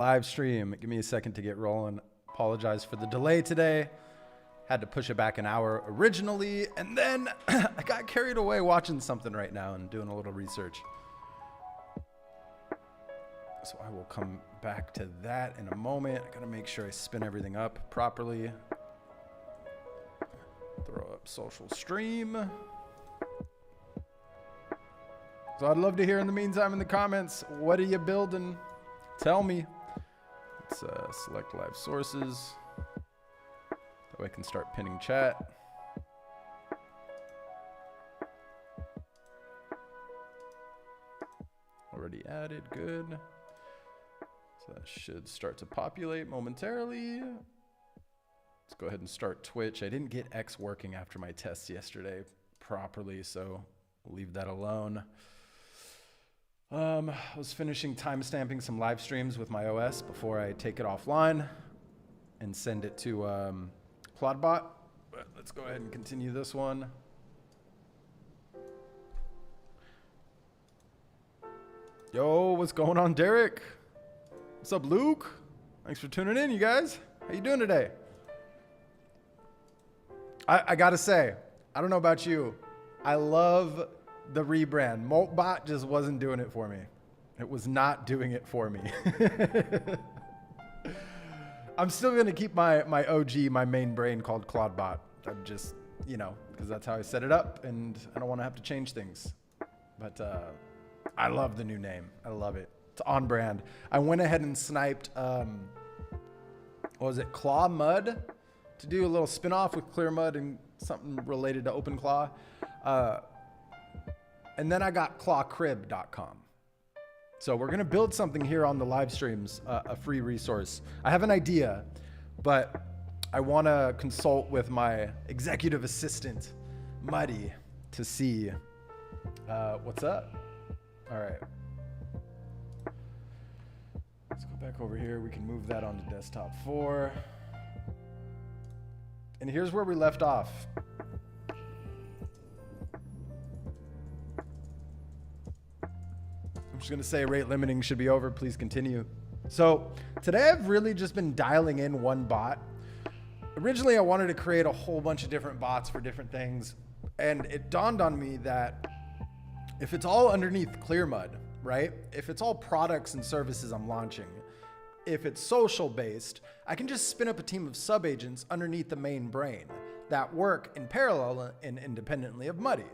Live stream. Give me a second to get rolling. Apologize for the delay today. Had to push it back an hour originally, and then I got carried away watching something right now and doing a little research. So I will come back to that in a moment. I gotta make sure I spin everything up properly. Throw up social stream. So I'd love to hear in the meantime in the comments, what are you building? Tell me. Let's select live sources. That way I can start pinning chat. Already added, good. So that should start to populate momentarily. Let's go ahead and start Twitch. I didn't get X working after my tests yesterday properly, so we'll leave that alone. I was finishing timestamping some live streams with my OS before I take it offline and send it to Clawdbot. But let's go ahead and continue this one. Yo, what's going on, Derek? What's up, Luke? Thanks for tuning in, you guys. How you doing today? I gotta say, I don't know about you. I love the rebrand. Moltbot just wasn't doing it for me. It was not doing it for me. I'm still gonna keep my OG, my main brain called Clawdbot. I'm just, you know, because that's how I set it up, and I don't want to have to change things. But I love the new name. I love it. It's on brand. I went ahead and sniped, what was it, Clearmud, to do a little spin-off with Clearmud and something related to Openclaw. And then I got clawcrib.com. So we're gonna build something here on the live streams, a free resource. I have an idea, but I wanna consult with my executive assistant, Muddy, to see what's up. All right. Let's go back over here. We can move that onto desktop 4. And here's where we left off. I'm just gonna say rate limiting should be over. Please continue. So today I've really just been dialing in one bot. Originally I wanted to create a whole bunch of different bots for different things. And it dawned on me that if it's all underneath Clearmud, right? If it's all products and services I'm launching, if it's social based, I can just spin up a team of sub-agents underneath the main brain that work in parallel and independently of Muddy.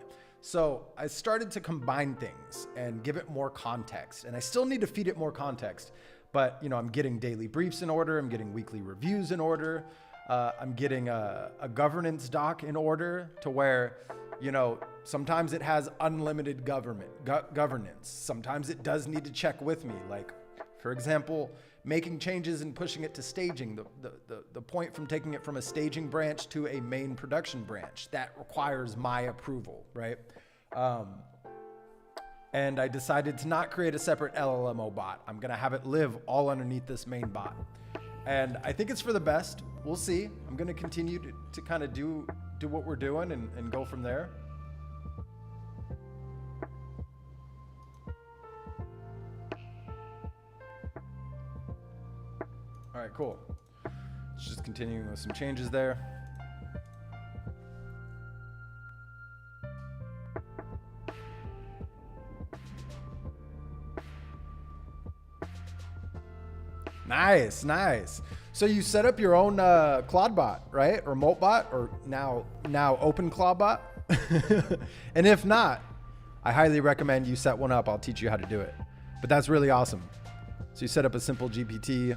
So I started to combine things and give it more context, and I still need to feed it more context, but you know, I'm getting daily briefs in order. I'm getting weekly reviews in order. I'm getting a governance doc in order to where, you know, sometimes it has unlimited governance. Sometimes it does need to check with me. Like, for example, making changes and pushing it to staging, the point from taking it from a staging branch to a main production branch, that requires my approval, right? And I decided to not create a separate LLMO bot. I'm gonna have it live all underneath this main bot. And I think it's for the best. We'll see. I'm gonna continue to kind of do what we're doing and go from there. All right, cool. Let's just continuing with some changes there. Nice, nice. So you set up your own Clawdbot, right? Or Moltbot, or now Openclaw. And if not, I highly recommend you set one up. I'll teach you how to do it. But that's really awesome. So you set up a simple GPT.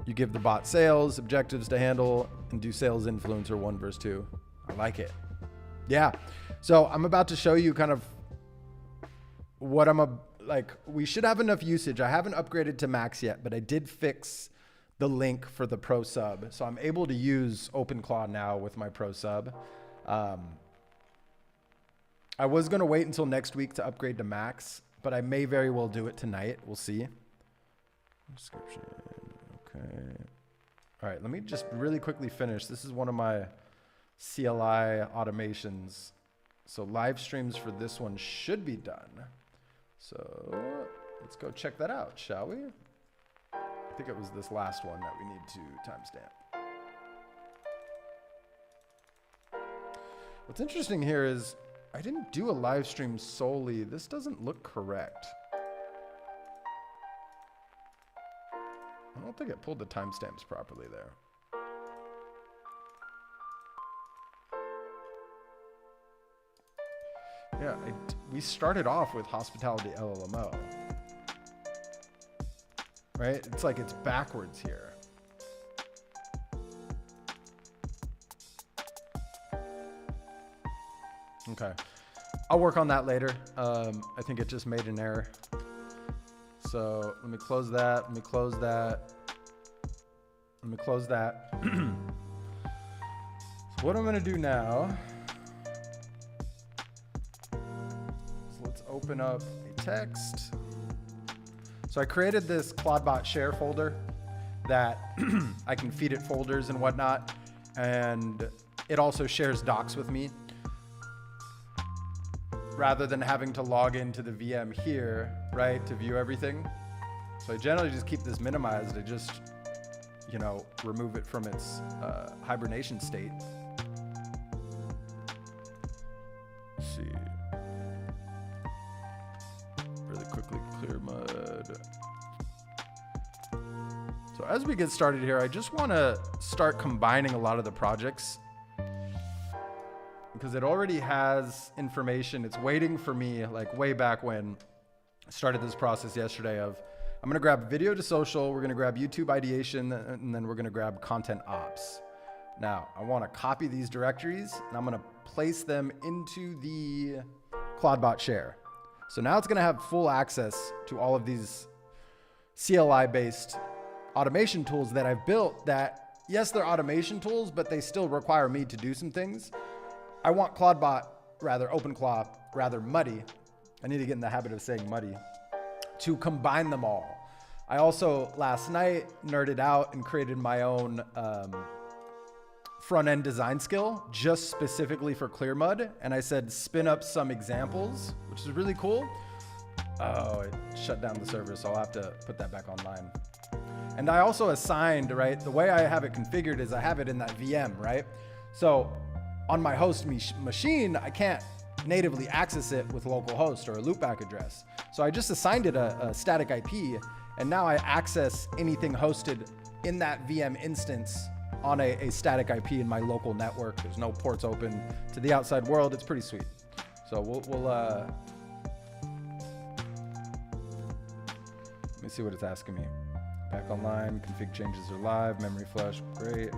You give the bot sales, objectives to handle, and do sales influencer 1 versus 2. I like it. Yeah. So I'm about to show you kind of what like, we should have enough usage. I haven't upgraded to max yet, but I did fix the link for the pro sub. So I'm able to use Openclaw now with my pro sub. I was going to wait until next week to upgrade to max, but I may very well do it tonight. We'll see. Description. Okay. All right. Let me just really quickly finish. This is one of my CLI automations. So live streams for this one should be done. So let's go check that out, shall we? think it was this last one that we need to timestamp. What's interesting here is I didn't do a live stream solely. This doesn't look correct. I don't think it pulled the timestamps properly there. Yeah, we started off with Hospitality LLMO. Right? It's like it's backwards here. Okay. I'll work on that later. I think it just made an error. So let me close that. Let me close that. Let me close that. So what I'm going to do now is let's open up a text. So I created this Clawdbot share folder that I can feed it folders and whatnot. And it also shares docs with me rather than having to log into the VM here, right, to view everything. So I generally just keep this minimized. I just, you know, remove it from its hibernation state. Let's see. Really quickly, Clearmud. So as we get started here, I just want to start combining a lot of the projects because it already has information. It's waiting for me, like way back when I started this process yesterday of, I'm going to grab video to social, we're going to grab YouTube ideation, and then we're going to grab content ops. Now, I want to copy these directories, and I'm going to place them into the Clawdbot share. So now it's going to have full access to all of these CLI-based automation tools that I've built that, yes, they're automation tools, but they still require me to do some things. I want Clawdbot, rather Openclaw, rather Muddy. I need to get in the habit of saying Muddy, to combine them all. I also, last night, nerded out and created my own front-end design skill, just specifically for Clearmud. And I said, spin up some examples, which is really cool. Oh, it shut down the server, so I'll have to put that back online. And I also assigned, right, the way I have it configured is I have it in that VM, right? So on my host machine, I can't natively access it with localhost or a loopback address. So I just assigned it a static IP, and now I access anything hosted in that VM instance on a static IP in my local network. There's no ports open to the outside world. It's pretty sweet. So we'll let me see what it's asking me. Back online, config changes are live, memory flash, great.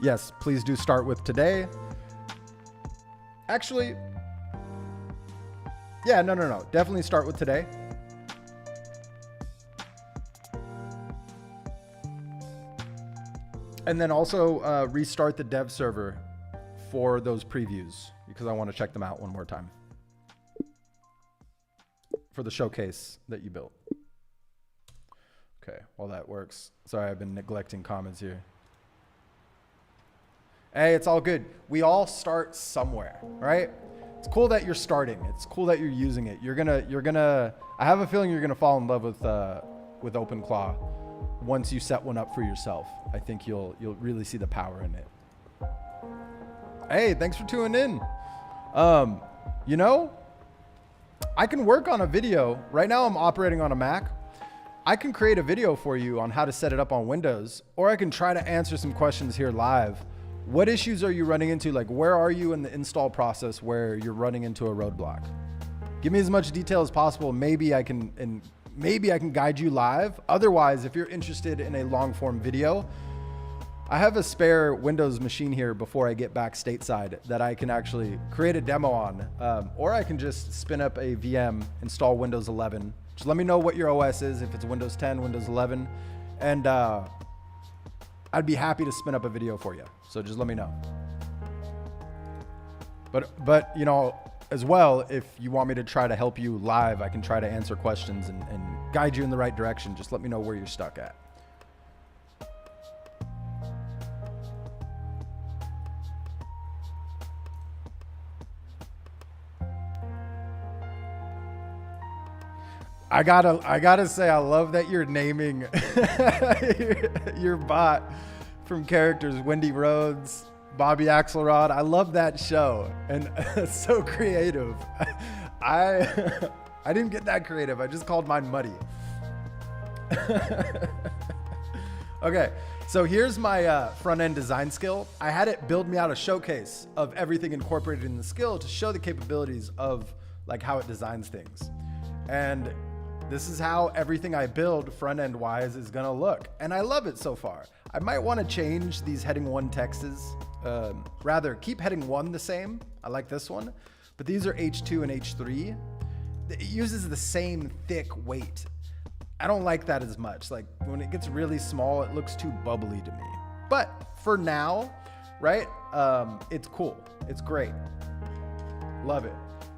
Yes, please do start with today. Actually, yeah, no. Definitely start with today. And then also restart the dev server for those previews because I want to check them out one more time for the showcase that you built. Okay, well that works. Sorry, I've been neglecting comments here. Hey, it's all good. We all start somewhere, right? It's cool that you're starting. It's cool that you're using it. I have a feeling you're gonna fall in love with Openclaw once you set one up for yourself. I think you'll really see the power in it. Hey, thanks for tuning in. You know, I can work on a video. Right now I'm operating on a Mac. I can create a video for you on how to set it up on Windows, or I can try to answer some questions here live. What issues are you running into? Like, where are you in the install process where you're running into a roadblock? Give me as much detail as possible. Maybe I can guide you live. Otherwise, if you're interested in a long form video, I have a spare Windows machine here before I get back stateside that I can actually create a demo on. Or I can just spin up a VM, install Windows 11. Just let me know what your OS is, if it's Windows 10, Windows 11. And I'd be happy to spin up a video for you. So just let me know. But you know, as well, if you want me to try to help you live, I can try to answer questions and guide you in the right direction. Just let me know where you're stuck at. I gotta say, I love that you're naming your bot from characters. Wendy Rhodes, Bobby Axelrod. I love that show, and it's so creative. I didn't get that creative. I just called mine Muddy. Okay, so here's my front-end design skill. I had it build me out a showcase of everything incorporated in the skill to show the capabilities of like how it designs things. And this is how everything I build front-end wise is gonna look. And I love it so far. I might wanna change these heading 1 texts. Rather, keep heading 1 the same. I like this one. But these are H2 and H3. It uses the same thick weight. I don't like that as much. Like when it gets really small, it looks too bubbly to me. But for now, right? It's cool. It's great. Love it.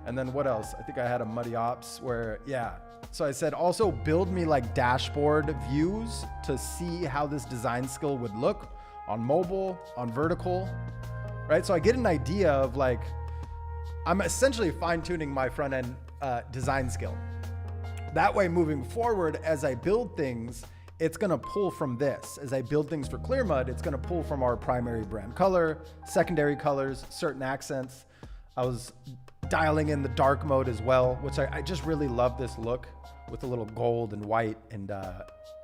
And then what else? I think I had a muddy ops where, yeah. So I said also build me like dashboard views to see how this design skill would look on mobile, on vertical, right? So I get an idea of like, I'm essentially fine-tuning my front-end design skill. That way, moving forward, as I build things, it's gonna pull from this. As I build things for Clearmud, it's gonna pull from our primary brand color, secondary colors, certain accents. I was dialing in the dark mode as well, which I just really love this look with a little gold and white and,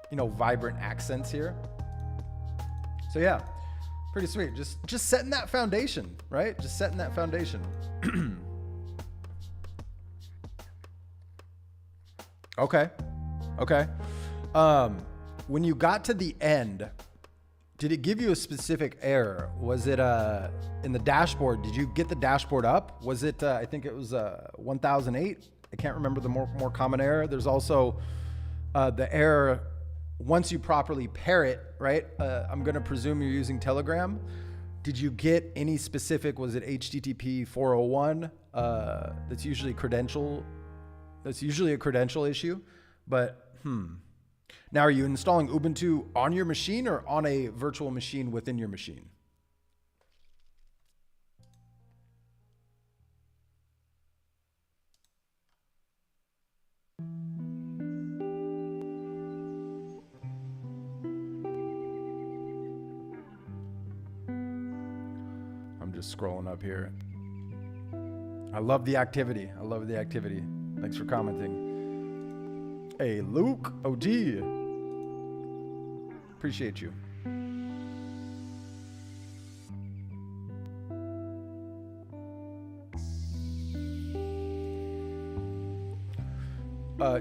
you know, vibrant accents here. So yeah, pretty sweet. Just setting that foundation, right? Just setting that foundation. Okay. When you got to the end, did it give you a specific error? Was it in the dashboard? Did you get the dashboard up? Was it, I think it was 1008. I can't remember the more common error. There's also the error once you properly pair it, right? I'm gonna presume you're using Telegram. Did you get any specific, was it HTTP 401? That's usually a credential issue, but Now, are you installing Ubuntu on your machine or on a virtual machine within your machine? I'm just scrolling up here. I love the activity. Thanks for commenting. Hey, Luke OG. Appreciate you.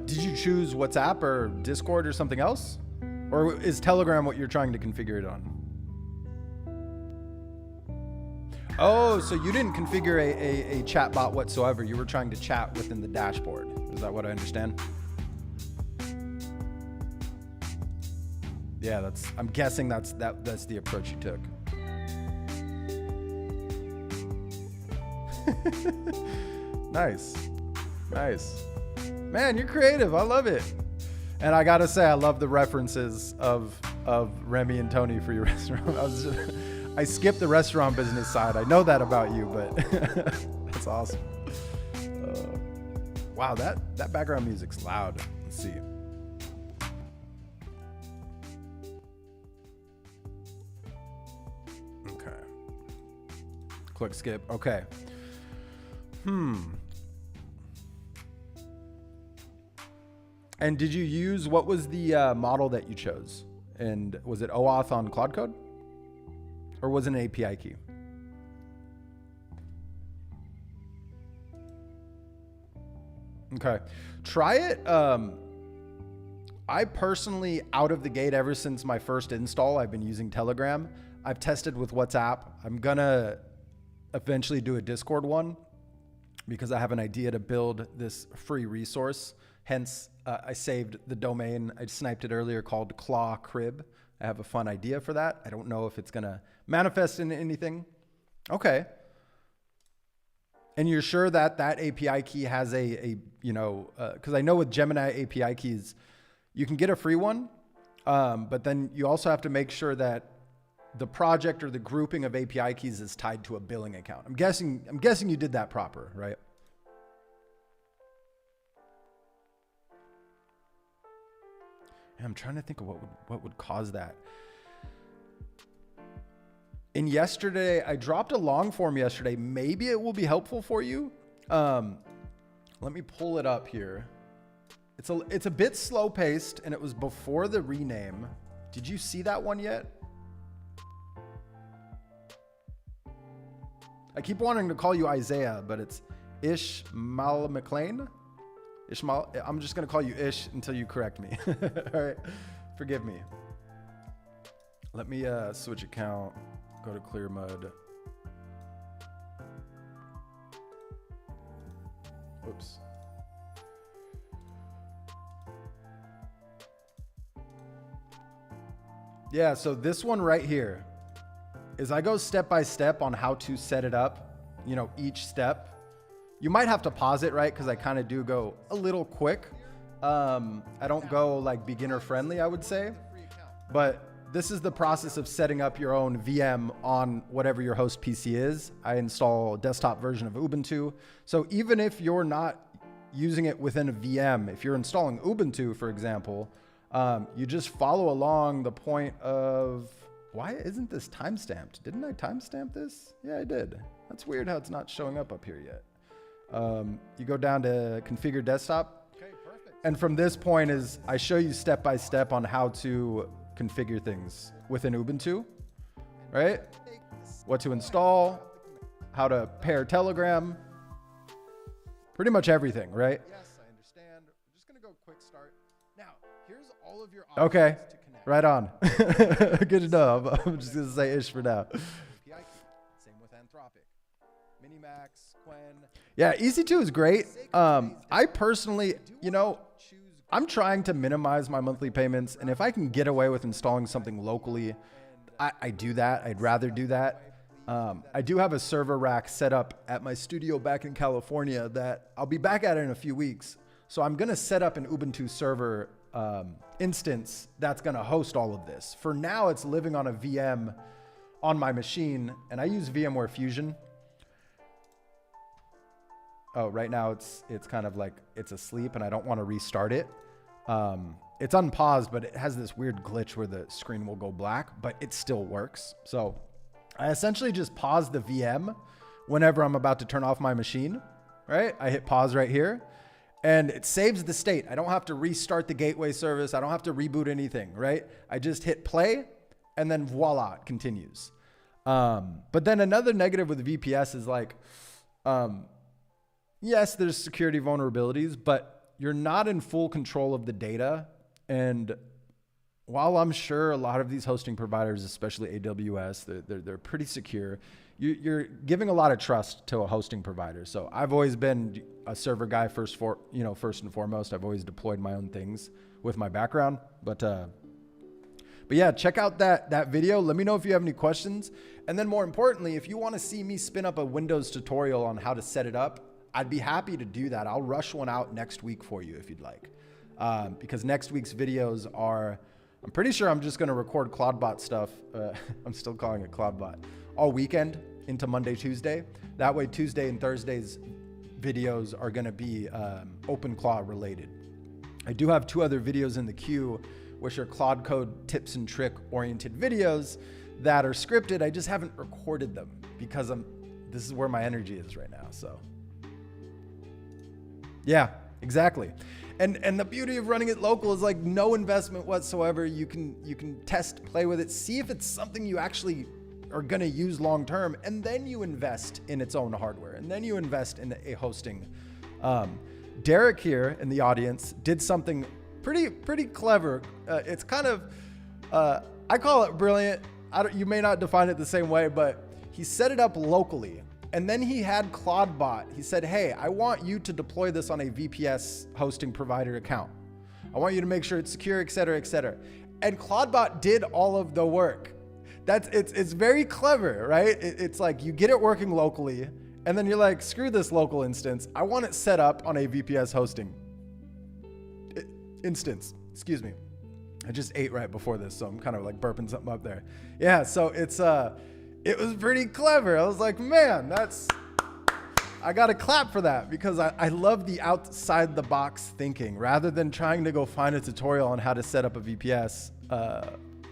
Did you choose WhatsApp or Discord or something else? Or is Telegram what you're trying to configure it on? Oh, so you didn't configure a chat bot whatsoever. You were trying to chat within the dashboard. Is that what I understand? Yeah, I'm guessing that's the approach you took. Nice. Man, you're creative. I love it. And I gotta say, I love the references of Remy and Tony for your restaurant. I skipped the restaurant business side. I know that about you, but that's awesome. Wow, that background music's loud. Let's see. Okay. Click skip. Okay. And did you use, what was the model that you chose? And was it OAuth on Claude Code? Or was it an API key? Okay, try it. I personally, out of the gate, ever since my first install, I've been using Telegram. I've tested with WhatsApp. I'm gonna eventually do a Discord one because I have an idea to build this free resource. Hence, I saved the domain. I sniped it earlier called Claw Crib. I have a fun idea for that. I don't know if it's gonna manifest into anything. Okay. And you're sure that that API key has because I know with Gemini API keys, you can get a free one, but then you also have to make sure that the project or the grouping of API keys is tied to a billing account. I'm guessing you did that proper, right? I'm trying to think of what would cause that. In yesterday, I dropped a long form yesterday. Maybe it will be helpful for you. Let me pull it up here. It's a bit slow paced, and it was before the rename. Did you see that one yet? I keep wanting to call you Isaiah, but it's Ishmael McLean. Ishmael, I'm just gonna call you Ish until you correct me. All right, forgive me. Let me switch account, go to Clearmud. Oops. Yeah, so this one right here is I go step by step on how to set it up, you know, each step. You might have to pause it, right? Because I kind of do go a little quick. I don't go like beginner friendly, I would say. But this is the process of setting up your own VM on whatever your host PC is. I install a desktop version of Ubuntu. So even if you're not using it within a VM, if you're installing Ubuntu, for example, you just follow along the point of, why isn't this timestamped? Didn't I timestamp this? Yeah, I did. That's weird how it's not showing up here yet. You go down to configure desktop. Okay, perfect. And from this point is I show you step by step on how to configure things within Ubuntu, right? What to install, how to pair Telegram, pretty much everything, right? Yes, I understand. I'm just gonna go quick start. Now, here's all of your options. Okay, to connect. Right on. Good to know. I'm just gonna say Ish for now. Same with Anthropic. Minimax, Quen. Yeah, EC2 is great. I personally, you know, I'm trying to minimize my monthly payments, and if I can get away with installing something locally, I do that. I'd rather do that. I do have a server rack set up at my studio back in California that I'll be back at it in a few weeks. So I'm going to set up an Ubuntu server instance that's going to host all of this. For now, it's living on a VM on my machine, and I use VMware Fusion. Oh, right now it's kind of like it's asleep and I don't want to restart it. It's unpaused, but it has this weird glitch where the screen will go black, but it still works. So I essentially just pause the VM whenever I'm about to turn off my machine, right? I hit pause right here and it saves the state. I don't have to restart the gateway service. I don't have to reboot anything, right? I just hit play and then voila, it continues. But then another negative with VPS is like, yes, there's security vulnerabilities, but you're not in full control of the data. And while I'm sure a lot of these hosting providers, especially AWS, they're pretty secure, you're giving a lot of trust to a hosting provider. So I've always been a server guy first and foremost. I've always deployed my own things with my background. But yeah, check out that video. Let me know if you have any questions. And then more importantly, if you want to see me spin up a Windows tutorial on how to set it up, I'd be happy to do that. I'll rush one out next week for you if you'd like. Because next week's videos are, I'm pretty sure I'm just going to record Clawdbot stuff. I'm still calling it Clawdbot all weekend into Monday, Tuesday. That way Tuesday and Thursday's videos are going to be Openclaw related. I do have 2 other videos in the queue, which are Claude Code tips and trick oriented videos that are scripted. I just haven't recorded them because this is where my energy is right now. So yeah, exactly. And the beauty of running it local is like no investment whatsoever. You can test, play with it, see if it's something you actually are going to use long term, and then you invest in its own hardware, and then you invest in a hosting. Derek here in the audience did something pretty clever. It's kind of I call it brilliant. You may not define it the same way, but he set it up locally. And then he had Clawdbot. He said, hey, I want you to deploy this on a VPS hosting provider account. I want you to make sure it's secure, et cetera, et cetera. And Clawdbot did all of the work. It's very clever, right? It's like you get it working locally, and then you're like, screw this local instance. I want it set up on a VPS hosting instance. Excuse me. I just ate right before this, so I'm kind of like burping something up there. Yeah, so it was pretty clever. I was like, man, I got to clap for that because I love the outside the box thinking. Rather than trying to go find a tutorial on how to set up a VPS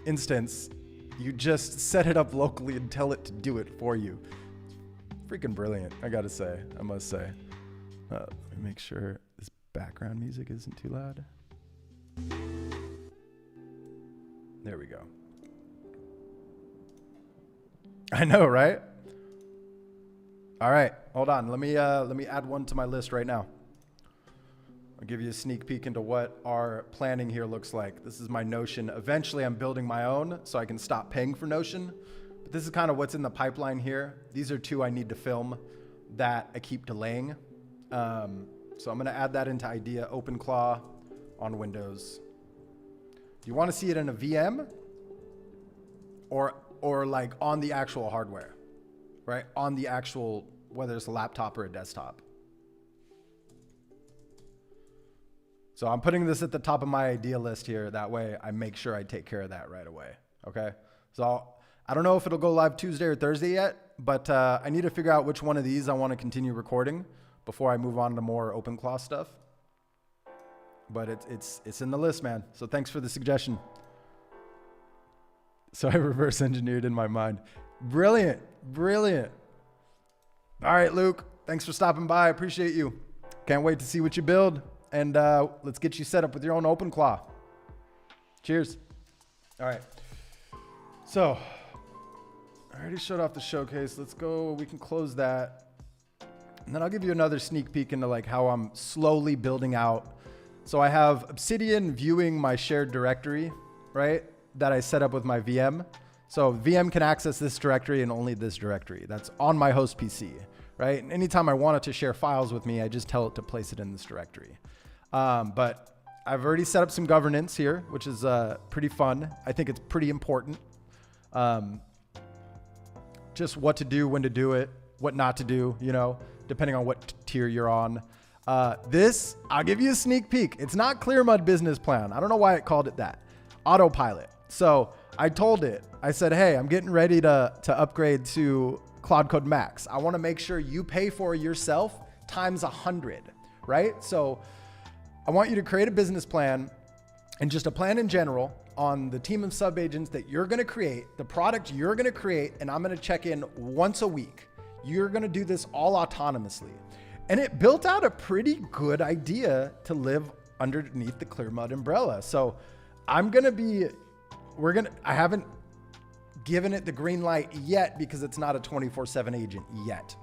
instance, you just set it up locally and tell it to do it for you. Freaking brilliant, I gotta say, I must say. Let me make sure this background music isn't too loud. There we go. I know, right? All right, hold on. Let me add one to my list right now. I'll give you a sneak peek into what our planning here looks like. This is my Notion. Eventually, I'm building my own so I can stop paying for Notion. But this is kind of what's in the pipeline here. These are two I need to film that I keep delaying. So I'm going to add that into Idea, Openclaw on Windows. Do you want to see it in a VM or like on the actual hardware, right? On the actual, whether it's a laptop or a desktop. So I'm putting this at the top of my idea list here. That way I make sure I take care of that right away. Okay. So I don't know if it'll go live Tuesday or Thursday yet, but I need to figure out which one of these I want to continue recording before I move on to more Openclaw stuff. But it's in the list, man. So thanks for the suggestion. So I reverse engineered in my mind. Brilliant. Brilliant. All right, Luke. Thanks for stopping by. I appreciate you. Can't wait to see what you build. And let's get you set up with your own Openclaw. Cheers. All right. So I already showed off the showcase. Let's go. We can close that. And then I'll give you another sneak peek into like how I'm slowly building out. So I have Obsidian viewing my shared directory, right? That I set up with my VM. So VM can access this directory and only this directory. That's on my host PC, right? And anytime I want it to share files with me, I just tell it to place it in this directory. But I've already set up some governance here, which is pretty fun. I think it's pretty important. Just what to do, when to do it, what not to do, you know, depending on what tier you're on. This, I'll give you a sneak peek. It's not Clearmud business plan. I don't know why it called it that. Autopilot. So I told it, I said, hey, I'm getting ready to upgrade to Cloud Code Max. I want to make sure you pay for yourself times 100, right? So I want you to create a business plan and just a plan in general on the team of sub-agents that you're going to create, the product you're going to create, and I'm going to check in once a week. You're going to do this all autonomously. And it built out a pretty good idea to live underneath the Clearmud umbrella. So I'm going to be, I haven't given it the green light yet because it's not a 24/7 agent yet.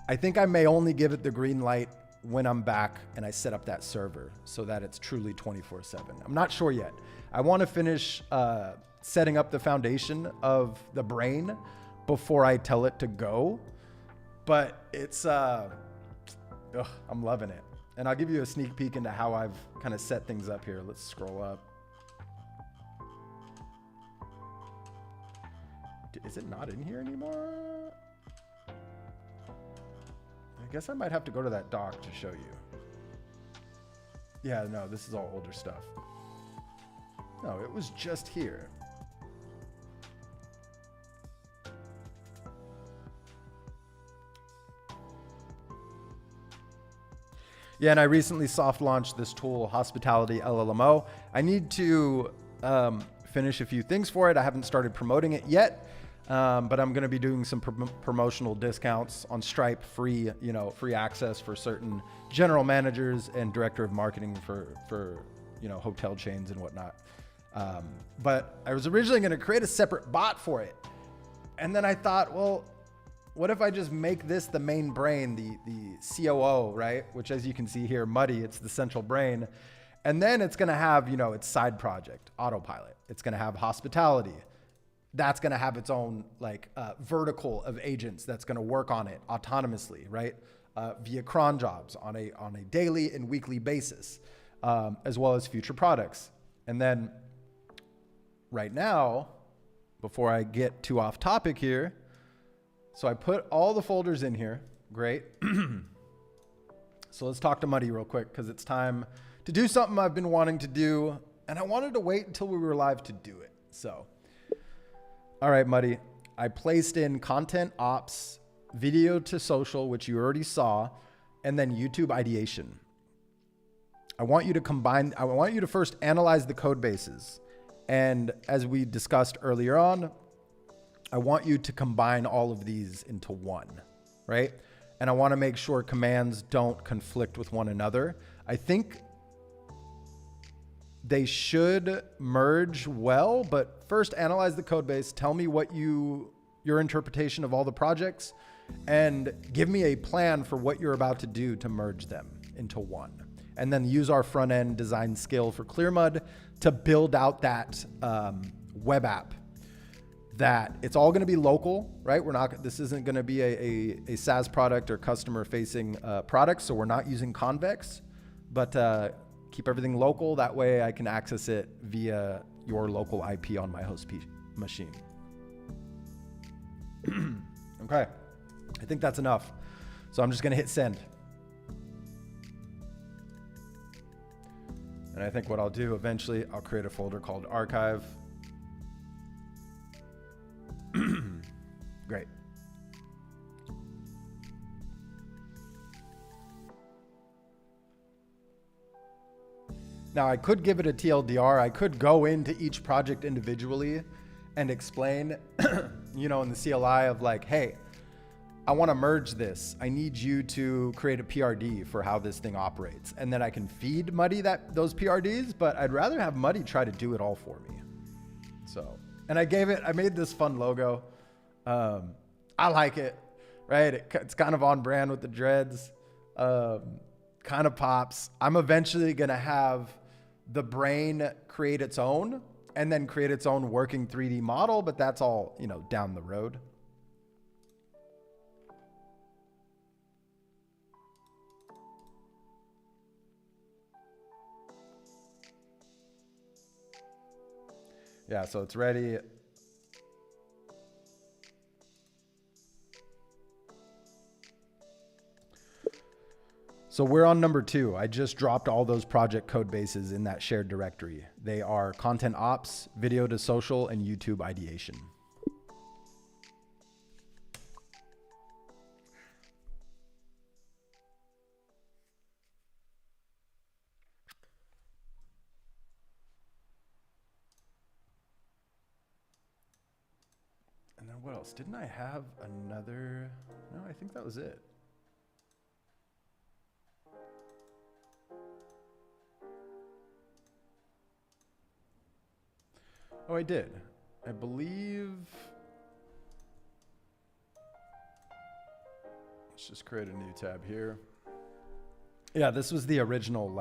I think I may only give it the green light when I'm back and I set up that server so that it's truly 24/7. I'm not sure yet. I want to finish setting up the foundation of the brain before I tell it to go, but it's, I'm loving it. And I'll give you a sneak peek into how I've kind of set things up here. Let's scroll up. Is it not in here anymore? I guess I might have to go to that doc to show you. Yeah, no, this is all older stuff. No, it was just here. Yeah, and I recently soft launched this tool, Hospitality LLMO. I need to finish a few things for it. I haven't started promoting it yet, but I'm going to be doing some promotional discounts on Stripe, free access for certain general managers and director of marketing for hotel chains and whatnot. But I was originally going to create a separate bot for it, and then I thought, well, what if I just make this the main brain, the COO, right? Which, as you can see here, Muddy, it's the central brain. And then it's going to have, its side project, Autopilot. It's going to have Hospitality. That's going to have its own vertical of agents that's going to work on it autonomously, right? Via cron jobs on a daily and weekly basis, as well as future products. And then right now, before I get too off topic here, so I put all the folders in here. Great. So let's talk to Muddy real quick because it's time to do something I've been wanting to do, and I wanted to wait until we were live to do it. So, all right, Muddy, I placed in content ops video to social, which you already saw, and then YouTube Ideation. I want you to first analyze the code bases. And as we discussed earlier on, I want you to combine all of these into one, right? And I want to make sure commands don't conflict with one another. I think they should merge well, but first analyze the code base. Tell me what your interpretation of all the projects, and give me a plan for what you're about to do to merge them into one. And then use our front end design skill for Clearmud to build out that web app. That it's all going to be local, right? This isn't going to be a SaaS product or customer facing product. So we're not using convex, but keep everything local. That way I can access it via your local IP on my host machine. Okay. I think that's enough. So I'm just going to hit send. And I think what I'll do eventually, I'll create a folder called archive. Great. Now I could give it a TLDR. I could go into each project individually and explain, in the CLI of like, hey, I want to merge this. I need you to create a PRD for how this thing operates. And then I can feed Muddy those PRDs, but I'd rather have Muddy try to do it all for me. So, and I made this fun logo. I like it, right? It's kind of on brand with the dreads. Kind of pops. I'm eventually going to have the brain create its own and then create its own working 3D model, but that's all, down the road. Yeah, so it's ready. So we're on number 2. I just dropped all those project code bases in that shared directory. They are content ops, video to social, and YouTube ideation. And then what else? Didn't I have another? No, I think that was it. Oh, I did. I believe. Let's just create a new tab here. Yeah, this was the original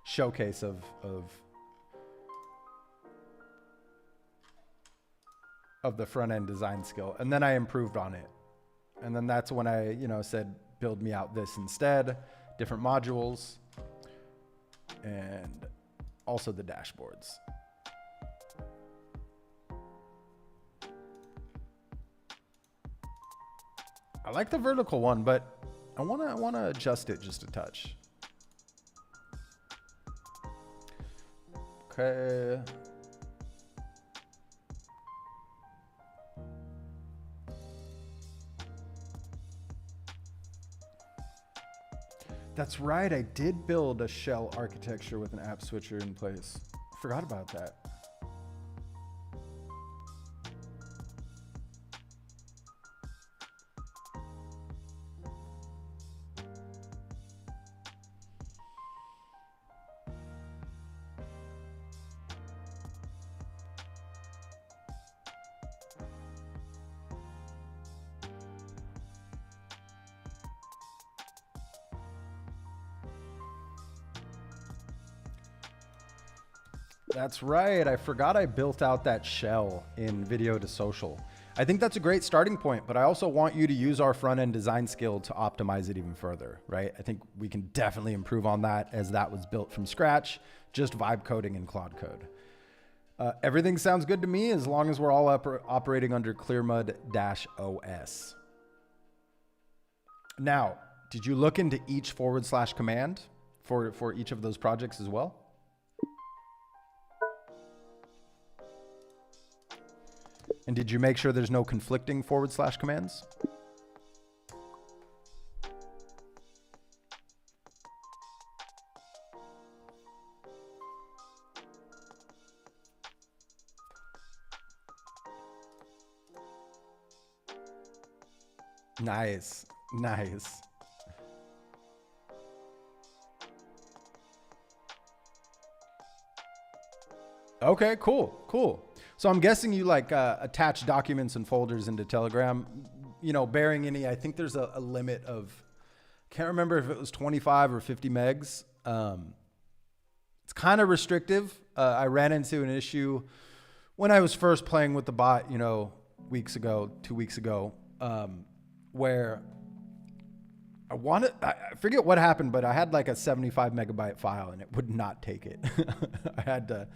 showcase of the front end design skill. And then I improved on it. And then that's when I, said, build me out this instead, different modules, and also the dashboards. I like the vertical one, but I want to adjust it just a touch. Okay. That's right. I did build a shell architecture with an app switcher in place. Forgot about that. That's right. I forgot I built out that shell in video to social. I think that's a great starting point, but I also want you to use our front end design skill to optimize it even further, right? I think we can definitely improve on that, as that was built from scratch, just vibe coding in Claude Code. Everything sounds good to me as long as we're all operating under Clearmud-OS. Now, did you look into each / command for each of those projects as well? And did you make sure there's no conflicting / commands? Nice. Nice. Okay, cool. Cool. So I'm guessing you like attach documents and folders into Telegram, you know, bearing any, I think there's a limit of, can't remember if it was 25 or 50 megs. It's kind of restrictive. I ran into an issue when I was first playing with the bot, you know, 2 weeks ago, where I forget what happened, but I had like a 75 megabyte file and it would not take it. I had to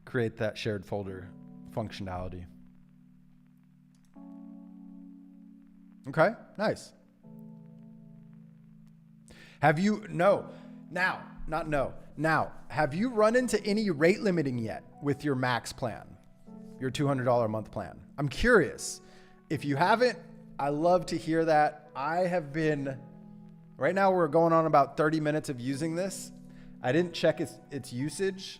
create that shared folder functionality. Okay, nice. Have you, now, have you run into any rate limiting yet with your max plan, your $200 a month plan? I'm curious. If you haven't, I love to hear that. I have been, right now we're going on about 30 minutes of using this. I didn't check its usage,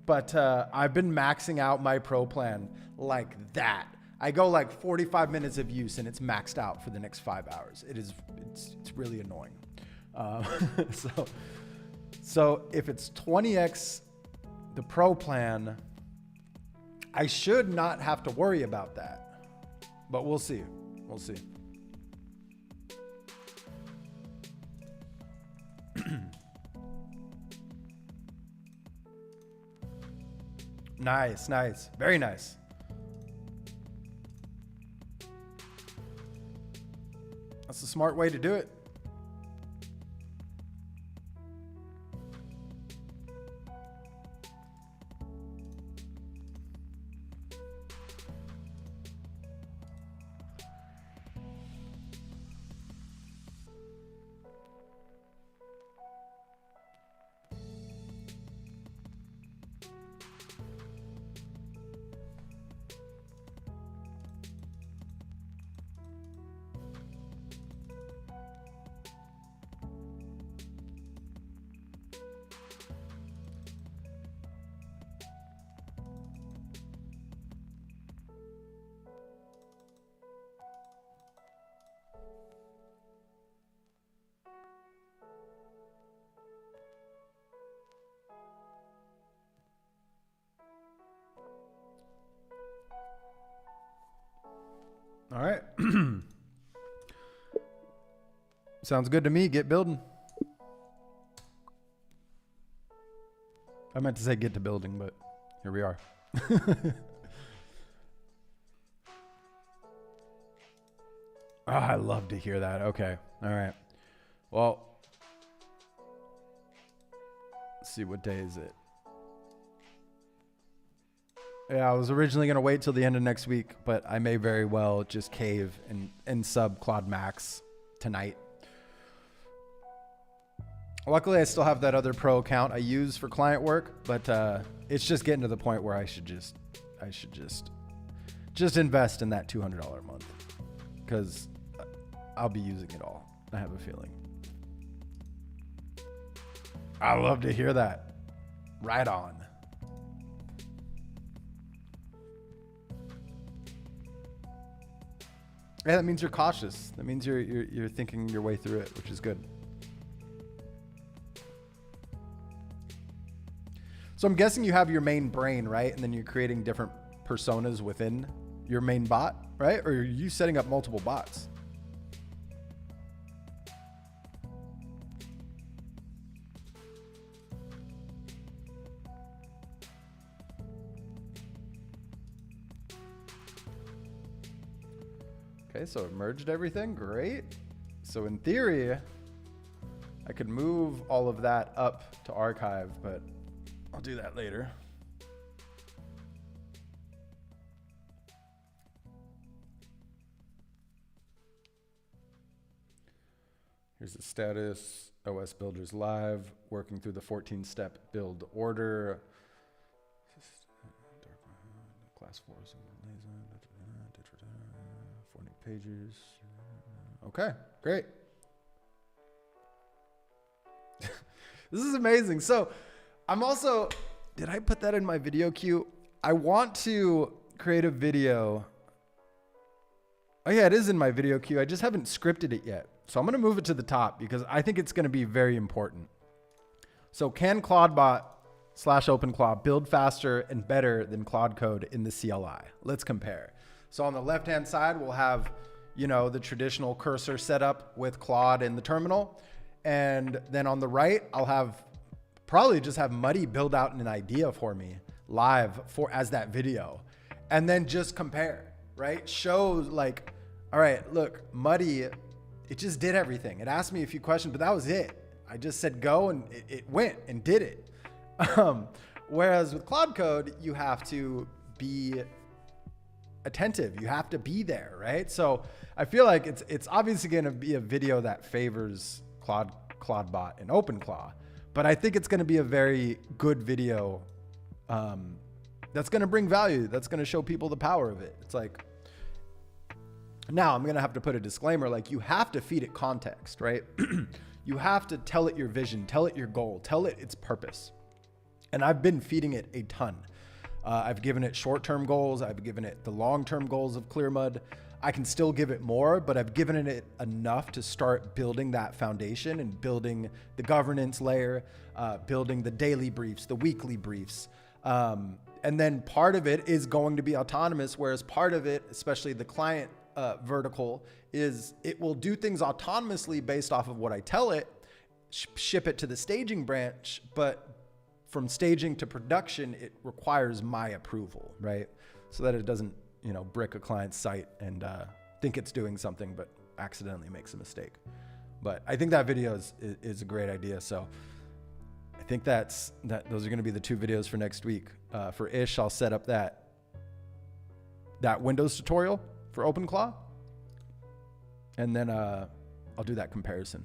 but I've been maxing out my pro plan like that. I go like 45 minutes of use and it's maxed out for the next 5 hours. It's really annoying. So if it's 20x the pro plan, I should not have to worry about that, but we'll see. We'll see. Nice, nice. Very nice. That's a smart way to do it. All right. Sounds good to me. Get building. I meant to say get to building, but here we are. Oh, I love to hear that. Okay. All right. Well, let's see, what day is it? Yeah, I was originally going to wait till the end of next week, but I may very well just cave and sub Claude Max tonight. Luckily, I still have that other pro account I use for client work, but it's just getting to the point where I should just invest in that $200 a month, because I'll be using it all. I have a feeling. I love to hear that. Right on. Yeah, that means you're cautious. That means you're thinking your way through it, which is good. So I'm guessing you have your main brain, right? And then you're creating different personas within your main bot, right? Or are you setting up multiple bots? Okay, so it merged everything. Great. So in theory, I could move all of that up to archive, but I'll do that later. Here's the status. OS Builder's live, working through the 14-step build order. Class 4, 40 pages. Okay, great. This is amazing. So I'm also, did I put that in my video queue? I want to create a video Oh yeah, it is in my video queue. I just haven't scripted it yet. So I'm going to move it to the top because I think it's going to be very important. So can Clawdbot / Openclaw build faster and better than Claude code in the CLI? Let's compare. So on the left-hand side, we'll have, you know, the traditional cursor setup with Claude in the terminal. And then on the right, I'll probably just have Muddy build out an idea for me live as that video. And then just compare, right? Show like, all right, look, Muddy, it just did everything. It asked me a few questions, but that was it. I just said go and it went and did it. Whereas with Claude code, you have to be attentive. You have to be there, right? So I feel like it's obviously going to be a video that favors Clawdbot and Openclaw, but I think it's going to be a very good video that's going to bring value. That's going to show people the power of it. It's like, now I'm going to have to put a disclaimer, like you have to feed it context, right? You have to tell it your vision, tell it your goal, tell it its purpose. And I've been feeding it a ton. I've given it short-term goals. I've given it the long-term goals of Clearmud. I can still give it more, but I've given it enough to start building that foundation and building the governance layer, building the daily briefs, the weekly briefs. And then part of it is going to be autonomous, whereas part of it, especially the client vertical, is it will do things autonomously based off of what I tell it, ship it to the staging branch, but from staging to production, it requires my approval, right? So that it doesn't, you know, brick a client's site and think it's doing something, but accidentally makes a mistake. But I think that video is a great idea. So I think those are going to be the 2 videos for next week. For Ish, I'll set up that Windows tutorial for Openclaw, and then I'll do that comparison.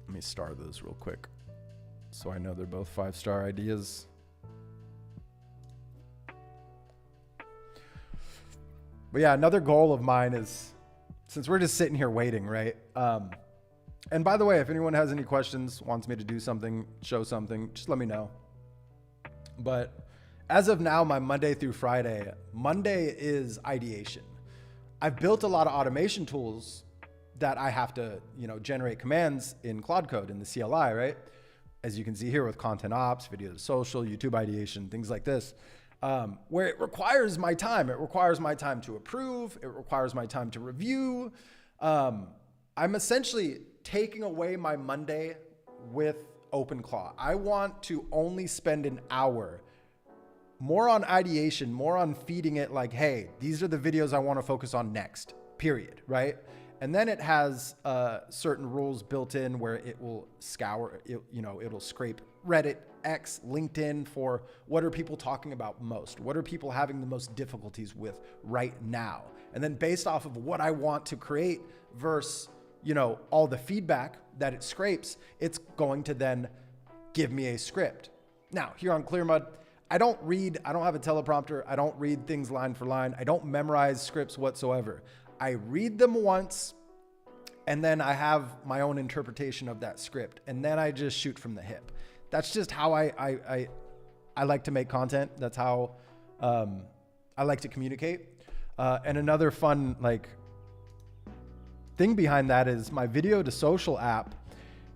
Let me star those real quick so I know they're both 5-star ideas. But yeah, another goal of mine is, since we're just sitting here waiting, right? And by the way, if anyone has any questions, wants me to do something, show something, just let me know. But as of now, my Monday through Friday, Monday is ideation. I've built a lot of automation tools that I have to, you know, generate commands in Claude code in the CLI, right? As you can see here with content ops, video to social, YouTube ideation, things like this, where it requires my time. It requires my time to approve. It requires my time to review. I'm essentially taking away my Monday with Openclaw. I want to only spend an hour more on ideation, more on feeding it like, hey, these are the videos I want to focus on next, period, right? And then it has certain rules built in where it will scour, it'll scrape Reddit, X, LinkedIn for what are people talking about most? What are people having the most difficulties with right now? And then based off of what I want to create versus, you know, all the feedback that it scrapes, it's going to then give me a script. Now, here on Clearmud, I don't have a teleprompter. I don't read things line for line. I don't memorize scripts whatsoever. I read them once, and then I have my own interpretation of that script, and then I just shoot from the hip. That's just how I like to make content. That's how I like to communicate. And another fun thing behind that is my video to social app.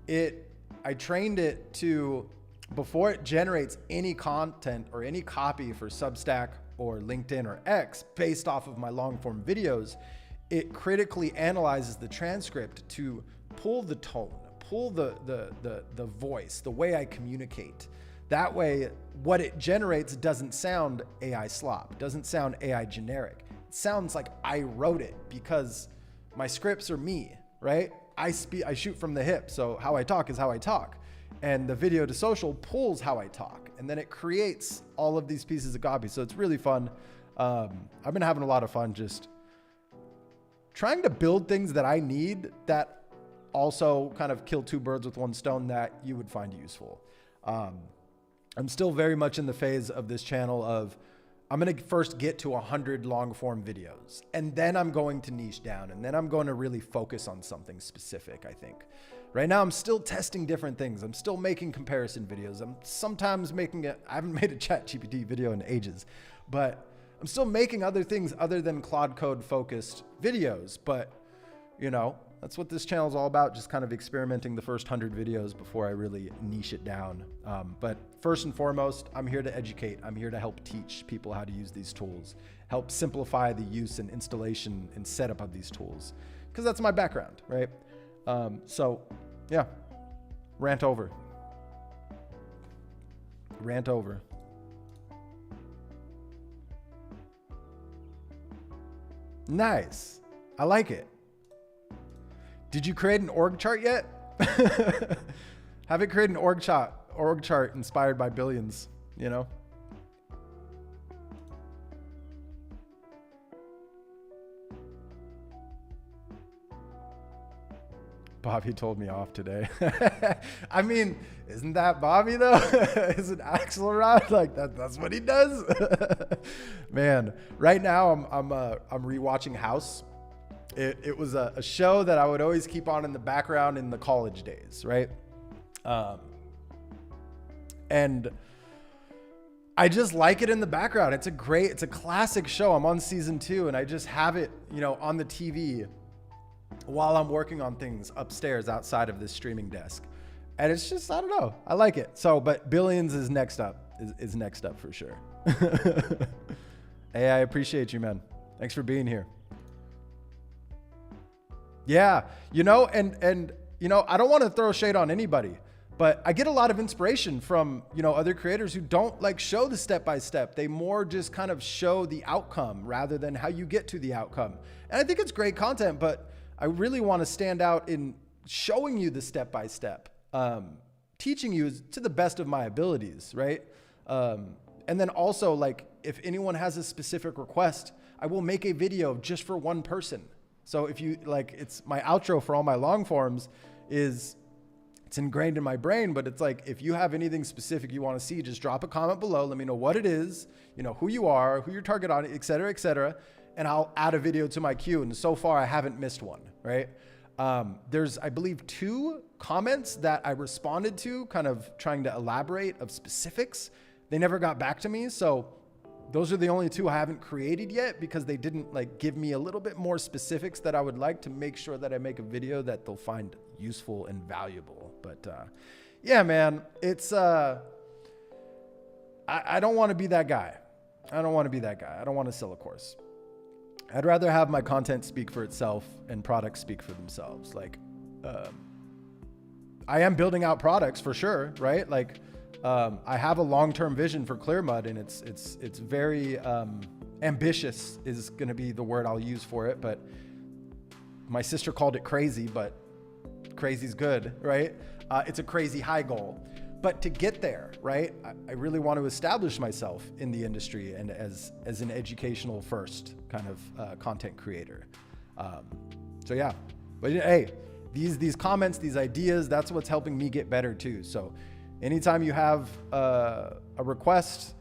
I trained it to, before it generates any content or any copy for Substack or LinkedIn or X based off of my long form videos, it critically analyzes the transcript to pull the tone, pull the voice, the way I communicate. That way, what it generates doesn't sound AI slop, doesn't sound AI generic. It sounds like I wrote it because my scripts are me, right? I shoot from the hip, so how I talk is how I talk. And the video to social pulls how I talk, and then it creates all of these pieces of copy. So it's really fun. I've been having a lot of fun just trying to build things that I need that also kind of kill 2 birds with 1 stone that you would find useful. I'm still very much in the phase of this channel of I'm going to first get to 100 long form videos, and then I'm going to niche down, and then I'm going to really focus on something specific, I think. Right now, I'm still testing different things. I'm still making comparison videos. I'm sometimes I haven't made a ChatGPT video in ages, but I'm still making other things other than Claude Code focused videos, but you know, that's what this channel is all about. Just kind of experimenting the first 100 videos before I really niche it down. But first and foremost, I'm here to educate. I'm here to help teach people how to use these tools, help simplify the use and installation and setup of these tools, because that's my background, right? So yeah, rant over. Rant over. Nice. I like it. Did you create an org chart yet? Haven't created an org chart inspired by billions, you know? Bobby told me off today. I mean, isn't that Bobby though? Isn't Axelrod like that? That's what he does. Man, right now I'm rewatching House. It was a show that I would always keep on in the background in the college days, right? And I just like it in the background. It's a classic show. I'm on season 2 and I just have it, you know, on the TV while I'm working on things upstairs outside of this streaming desk. And it's just, I don't know, I like it. So, but Billions is next up, is next up for sure. Hey, I appreciate you, man. Thanks for being here. Yeah, you know, and you know, I don't want to throw shade on anybody, but I get a lot of inspiration from, you know, other creators who don't like show the step-by-step. They more just kind of show the outcome rather than how you get to the outcome. And I think it's great content, but I really want to stand out in showing you the step-by-step, teaching you to the best of my abilities, right? And then also, like, if anyone has a specific request, I will make a video just for one person. So if you like, it's my outro for all my long forms it's ingrained in my brain, but it's like, if you have anything specific you want to see, just drop a comment below. Let me know what it is, you know, who you are, who your target audience, et cetera, and I'll add a video to my queue. And so far I haven't missed one, right? There's, I believe, 2 comments that I responded to, kind of trying to elaborate of specifics. They never got back to me. So those are the only 2 I haven't created yet, because they didn't like give me a little bit more specifics that I would like to make sure that I make a video that they'll find useful and valuable. But yeah, man, it's I don't want to be that guy. I don't want to be that guy. I don't want to sell a course. I'd rather have my content speak for itself and products speak for themselves. Like, I am building out products for sure, right? Like, I have a long-term vision for Clearmud, and it's very ambitious is going to be the word I'll use for it. But my sister called it crazy, but crazy's good, right? It's a crazy high goal. But to get there, right, I really want to establish myself in the industry and as an educational first kind of content creator. So yeah, but hey, these comments, these ideas, that's what's helping me get better too. So anytime you have a request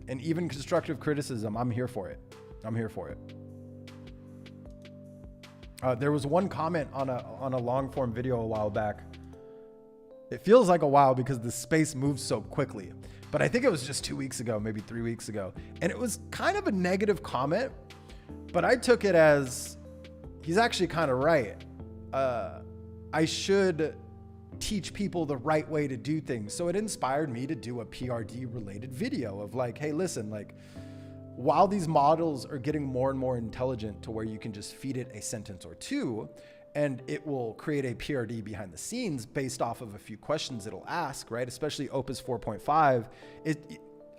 and even constructive criticism, I'm here for it. I'm here for it. There was one comment on a long form video a while back. It feels like a while because the space moves so quickly, but I think it was just 2 weeks ago, maybe 3 weeks ago. And it was kind of a negative comment, but I took it as he's actually kind of right. I should teach people the right way to do things. So it inspired me to do a PRD related video of like, hey, listen, like, while these models are getting more and more intelligent to where you can just feed it a sentence or 2, and it will create a PRD behind the scenes based off of a few questions it'll ask, right? Especially Opus 4.5.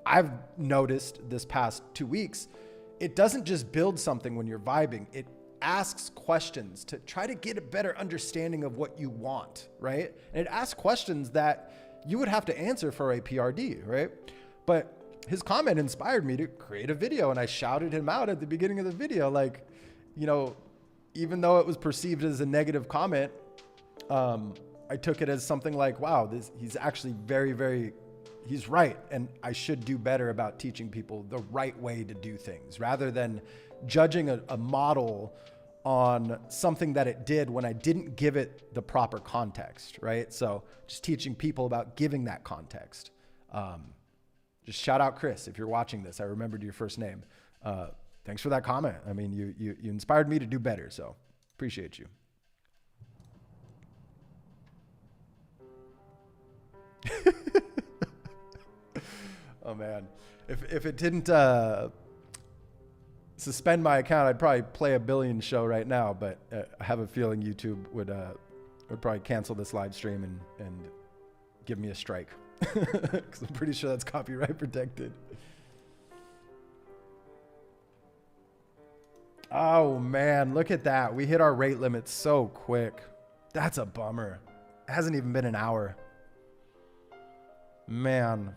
I've noticed this past 2 weeks, it doesn't just build something when you're vibing. It asks questions to try to get a better understanding of what you want, right? And it asks questions that you would have to answer for a PRD, right? But his comment inspired me to create a video, and I shouted him out at the beginning of the video, like, you know, even though it was perceived as a negative comment, I took it as something like, wow, he's actually he's right. And I should do better about teaching people the right way to do things rather than judging a model on something that it did when I didn't give it the proper context, right? So just teaching people about giving that context. Just shout out Chris if you're watching this. I remembered your first name. Thanks for that comment. I mean, you inspired me to do better, so appreciate you. Oh man, if it didn't suspend my account, I'd probably play a billion show right now. But I have a feeling YouTube would probably cancel this live stream and give me a strike, because I'm pretty sure that's copyright protected. Oh man, look at that. We hit our rate limit so quick. That's a bummer. It hasn't even been an hour. Man.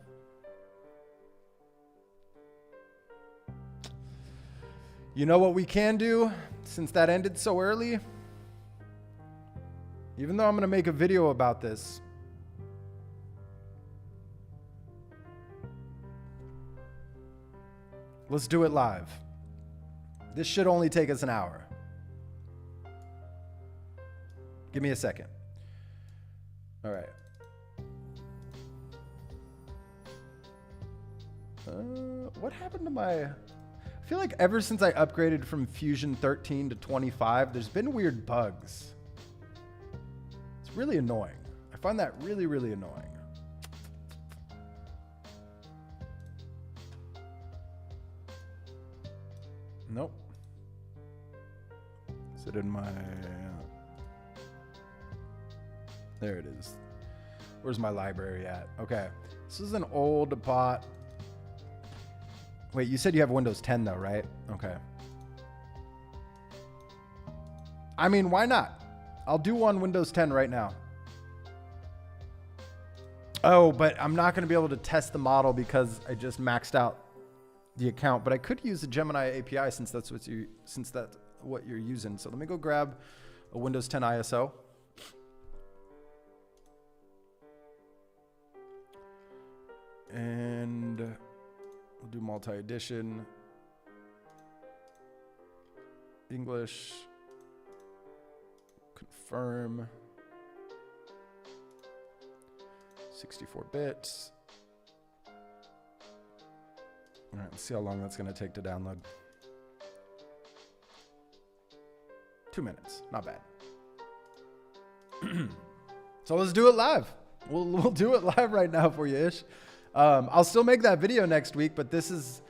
You know what we can do since that ended so early? Even though I'm going to make a video about this, let's do it live. This should only take us an hour. Give me a second. All right. What happened to my... I feel like ever since I upgraded from Fusion 13 to 25, there's been weird bugs. It's really annoying. I find that really, really annoying. Nope. Is it in my... There it is. Where's my library at? Okay. This is an old bot. Wait, you said you have Windows 10 though, right? Okay. I mean, why not? I'll do one Windows 10 right now. Oh, but I'm not going to be able to test the model because I just maxed out the account, but I could use the Gemini API since that's what you're using. So let me go grab a Windows 10 ISO. And we'll do multi-edition, English, confirm, 64 bits. All right, let's see how long that's going to take to download. 2 minutes, not bad. So let's do it live. We'll do it live right now for you, Ish. I'll still make that video next week, but this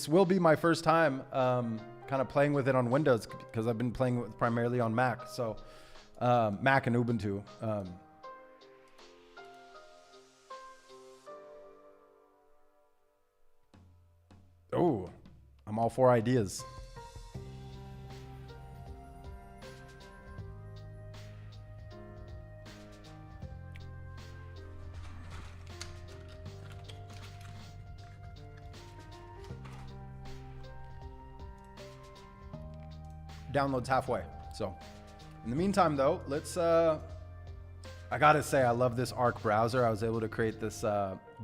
will be my first time kind of playing with it on Windows because I've been playing with primarily on Mac. So Mac and Ubuntu. Oh, I'm all for ideas. Downloads halfway. So in the meantime though, let's I gotta say I love this Arc browser. I was able to create this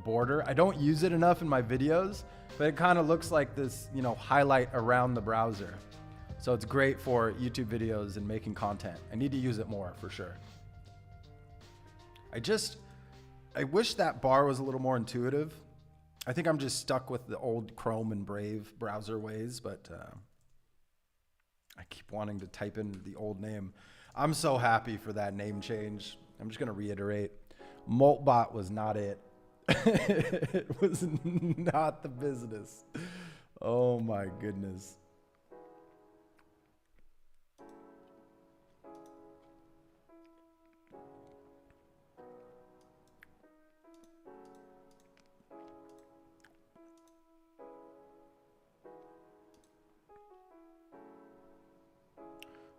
border. I don't use it enough in my videos, but it kind of looks like this, you know, highlight around the browser. So it's great for YouTube videos and making content. I need to use it more for sure. I wish that bar was a little more intuitive. I think I'm just stuck with the old Chrome and Brave browser ways, but I keep wanting to type in the old name. I'm so happy for that name change. I'm just going to reiterate. Moltbot was not it. It was not the business. Oh my goodness.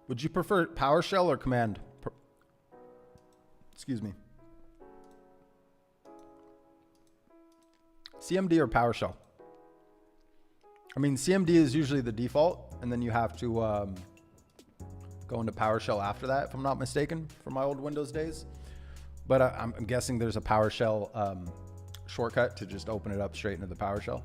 Would you prefer PowerShell or command? Excuse me. CMD or PowerShell? I mean, CMD is usually the default, and then you have to go into PowerShell after that, if I'm not mistaken, from my old Windows days. But I'm guessing there's a PowerShell shortcut to just open it up straight into the PowerShell.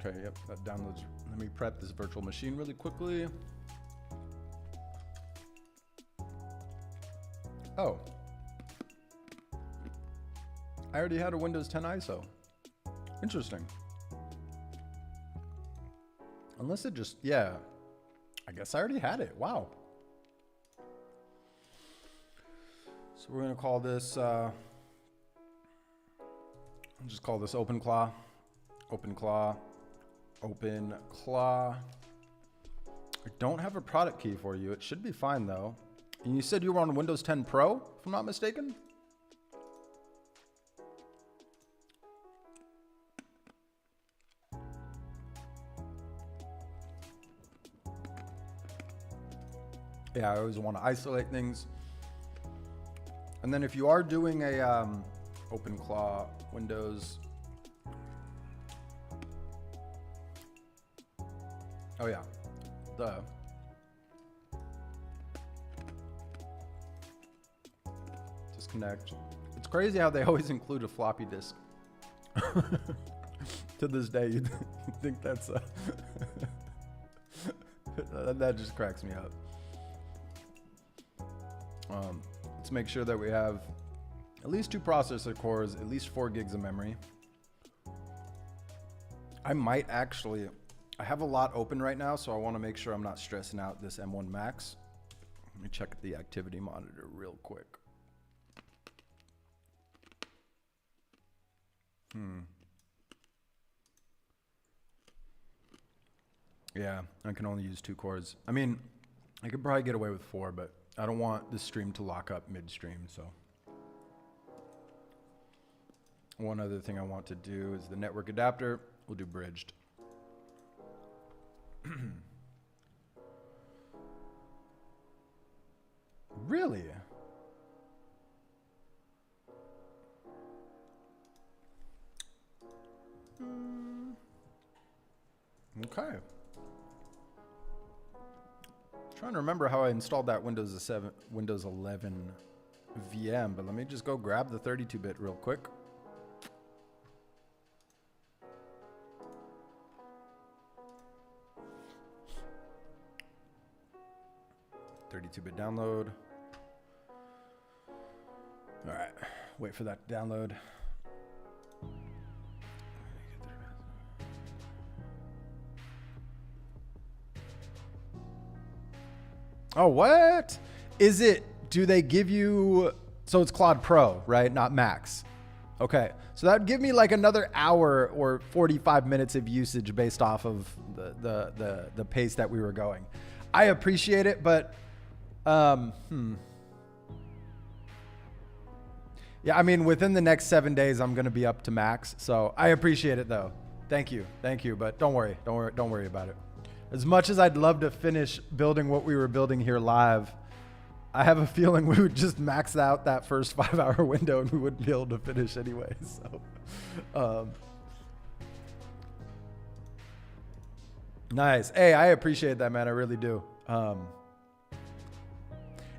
Okay, yep, that downloads. Let me prep this virtual machine really quickly. Oh. I already had a Windows 10 ISO. Interesting. Unless it just, yeah. I guess I already had it. Wow. So we're going to call this, I'll just call this Openclaw. Openclaw. Openclaw. I don't have a product key for you. It should be fine though. And you said you were on Windows 10 Pro, if I'm not mistaken? Yeah, I always want to isolate things. And then if you are doing a Openclaw Windows. Oh yeah, disconnect. It's crazy how they always include a floppy disk. To this day, you think that's that just cracks me up. Let's make sure that we have at least 2 processor cores, at least 4 gigs of memory. I might actually, I have a lot open right now, so I want to make sure I'm not stressing out this M1 Max. Let me check the activity monitor real quick. Yeah, I can only use 2 cores. I mean, I could probably get away with 4, but I don't want this stream to lock up midstream, so. One other thing I want to do is the network adapter. We'll do bridged. Really? Okay. Trying to remember how I installed that Windows 11 VM, but let me just go grab the 32-bit real quick. 32-bit download. All right, wait for that to download. Oh, what? Is it, do they give you, so it's Claude Pro, right? Not Max. Okay, so that would give me like another hour or 45 minutes of usage based off of the pace that we were going. I appreciate it, but yeah, I mean, within the next 7 days, I'm going to be up to max. So I appreciate it though. Thank you. But don't worry about it. As much as I'd love to finish building what we were building here live, I have a feeling we would just max out that first 5-hour window and we wouldn't be able to finish anyway. So, nice. Hey, I appreciate that, man. I really do.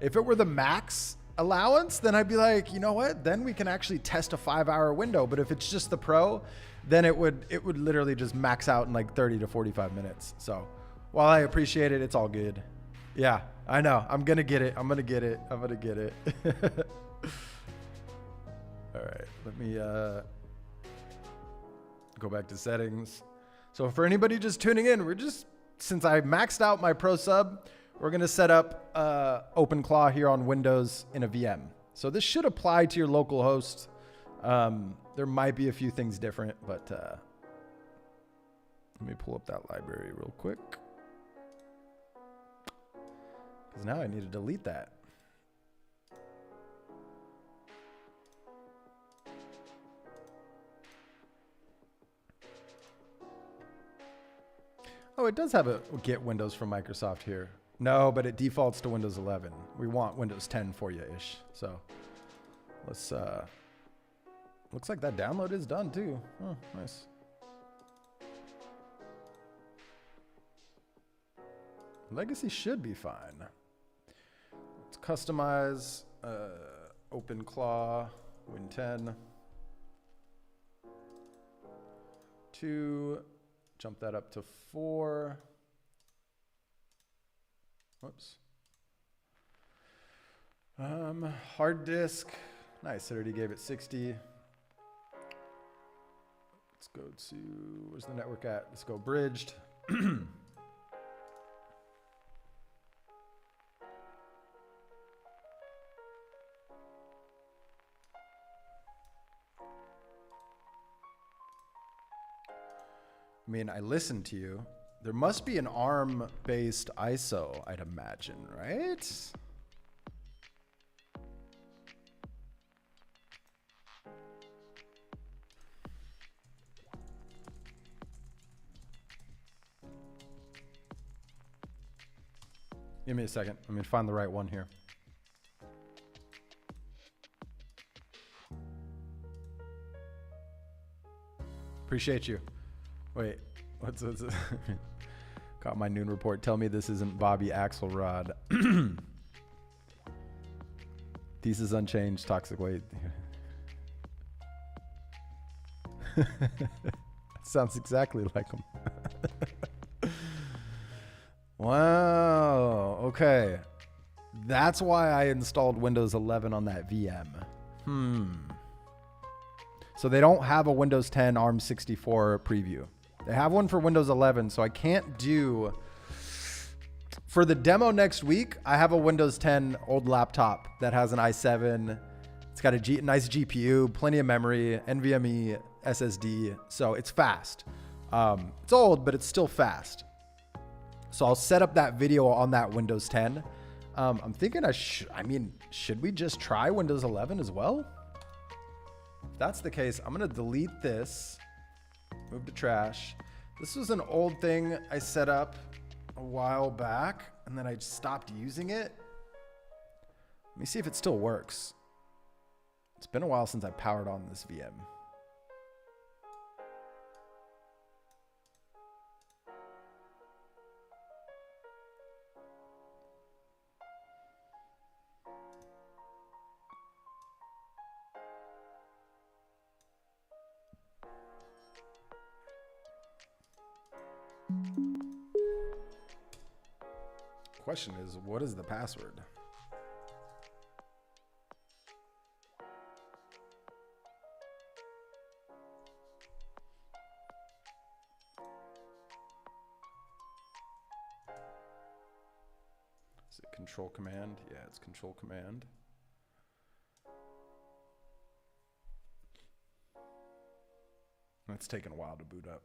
If it were the max allowance, then I'd be like, you know what? Then we can actually test a 5-hour window. But if it's just the pro, then it would literally just max out in like 30 to 45 minutes. So while I appreciate it, it's all good. Yeah, I know. I'm going to get it. I'm going to get it. All right. Let me go back to settings. So for anybody just tuning in, since I maxed out my pro sub, we're going to set up Openclaw here on Windows in a VM. So this should apply to your local host. There might be a few things different, but let me pull up that library real quick. Because now I need to delete that. Oh, it does have a get Windows from Microsoft here. No, but it defaults to Windows 11. We want Windows 10 for you-ish. So let's, looks like that download is done too. Oh, nice. Legacy should be fine. Let's customize Openclaw Win10 to jump that up to 4. Whoops. Hard disk. Nice. I already gave it 60. Let's go to, where's the network at? Let's go bridged. I mean, I listened to you. There must be an ARM-based ISO, I'd imagine, right? Give me a second. Let me find the right one here. Appreciate you. Wait, what's it? Got my noon report. Tell me this isn't Bobby Axelrod. Thesis unchanged, toxic weight. Sounds exactly like him. Wow, okay. That's why I installed Windows 11 on that VM. So they don't have a Windows 10 ARM64 preview. They have one for Windows 11, so I can't do... For the demo next week, I have a Windows 10 old laptop that has an i7. It's got a nice GPU, plenty of memory, NVMe SSD, so it's fast. It's old, but it's still fast. So I'll set up that video on that Windows 10. I'm thinking should we just try Windows 11 as well? If that's the case, I'm gonna delete this, move to trash. This was an old thing I set up a while back, and then I stopped using it. Let me see if it still works. It's been a while since I powered on this VM. Question is, what is the password? Is it control command? Yeah, it's control command. It's taken a while to boot up.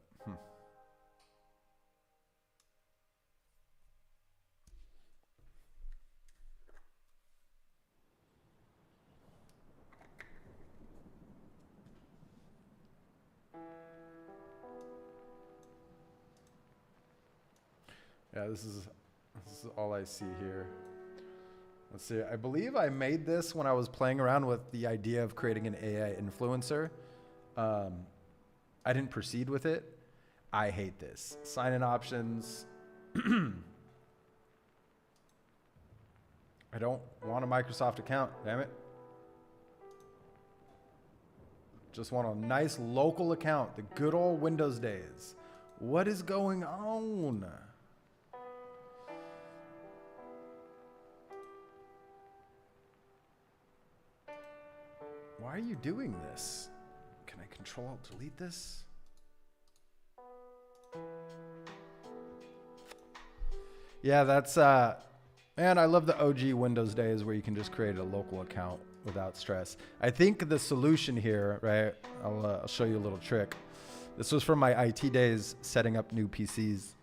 Yeah, this is all I see here. Let's see. I believe I made this when I was playing around with the idea of creating an AI influencer. I didn't proceed with it. I hate this. Sign-in options. I don't want a Microsoft account, damn it. Just want a nice local account, the good old Windows days. What is going on? Why are you doing this? Can I Control-Alt-Delete this? Yeah, that's, man, I love the OG Windows days where you can just create a local account without stress. I think the solution here, right, I'll show you a little trick. This was from my IT days setting up new PCs.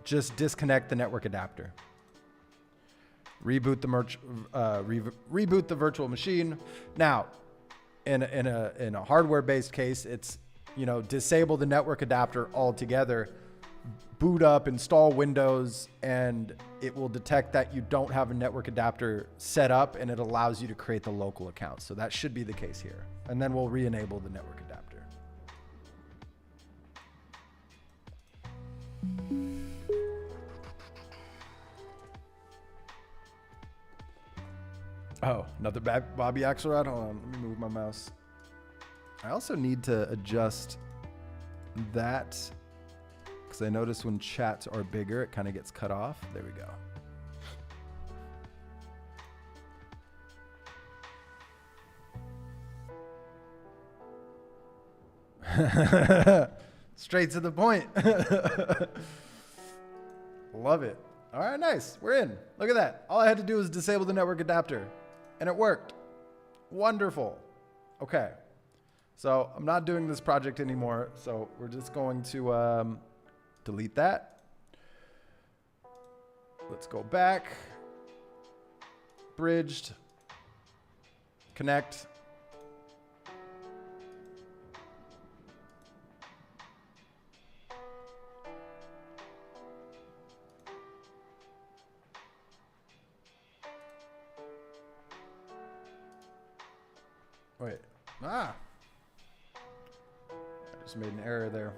Just disconnect the network adapter. Reboot the virtual machine. Now, in a hardware-based case, it's, you know, disable the network adapter altogether, boot up, install Windows, and it will detect that you don't have a network adapter set up, and it allows you to create the local account. So that should be the case here. And then we'll re-enable the network adapter. Oh, another Bobby Axelrod. Hold on, let me move my mouse. I also need to adjust that, because I notice when chats are bigger, it kind of gets cut off. There we go. Straight to the point. Love it. All right, nice. We're in. Look at that. All I had to do was disable the network adapter, and it worked. Wonderful. Okay. So I'm not doing this project anymore, so we're just going to delete that. Let's go back. Bridged. Connect. Wait. Ah. I just made an error there.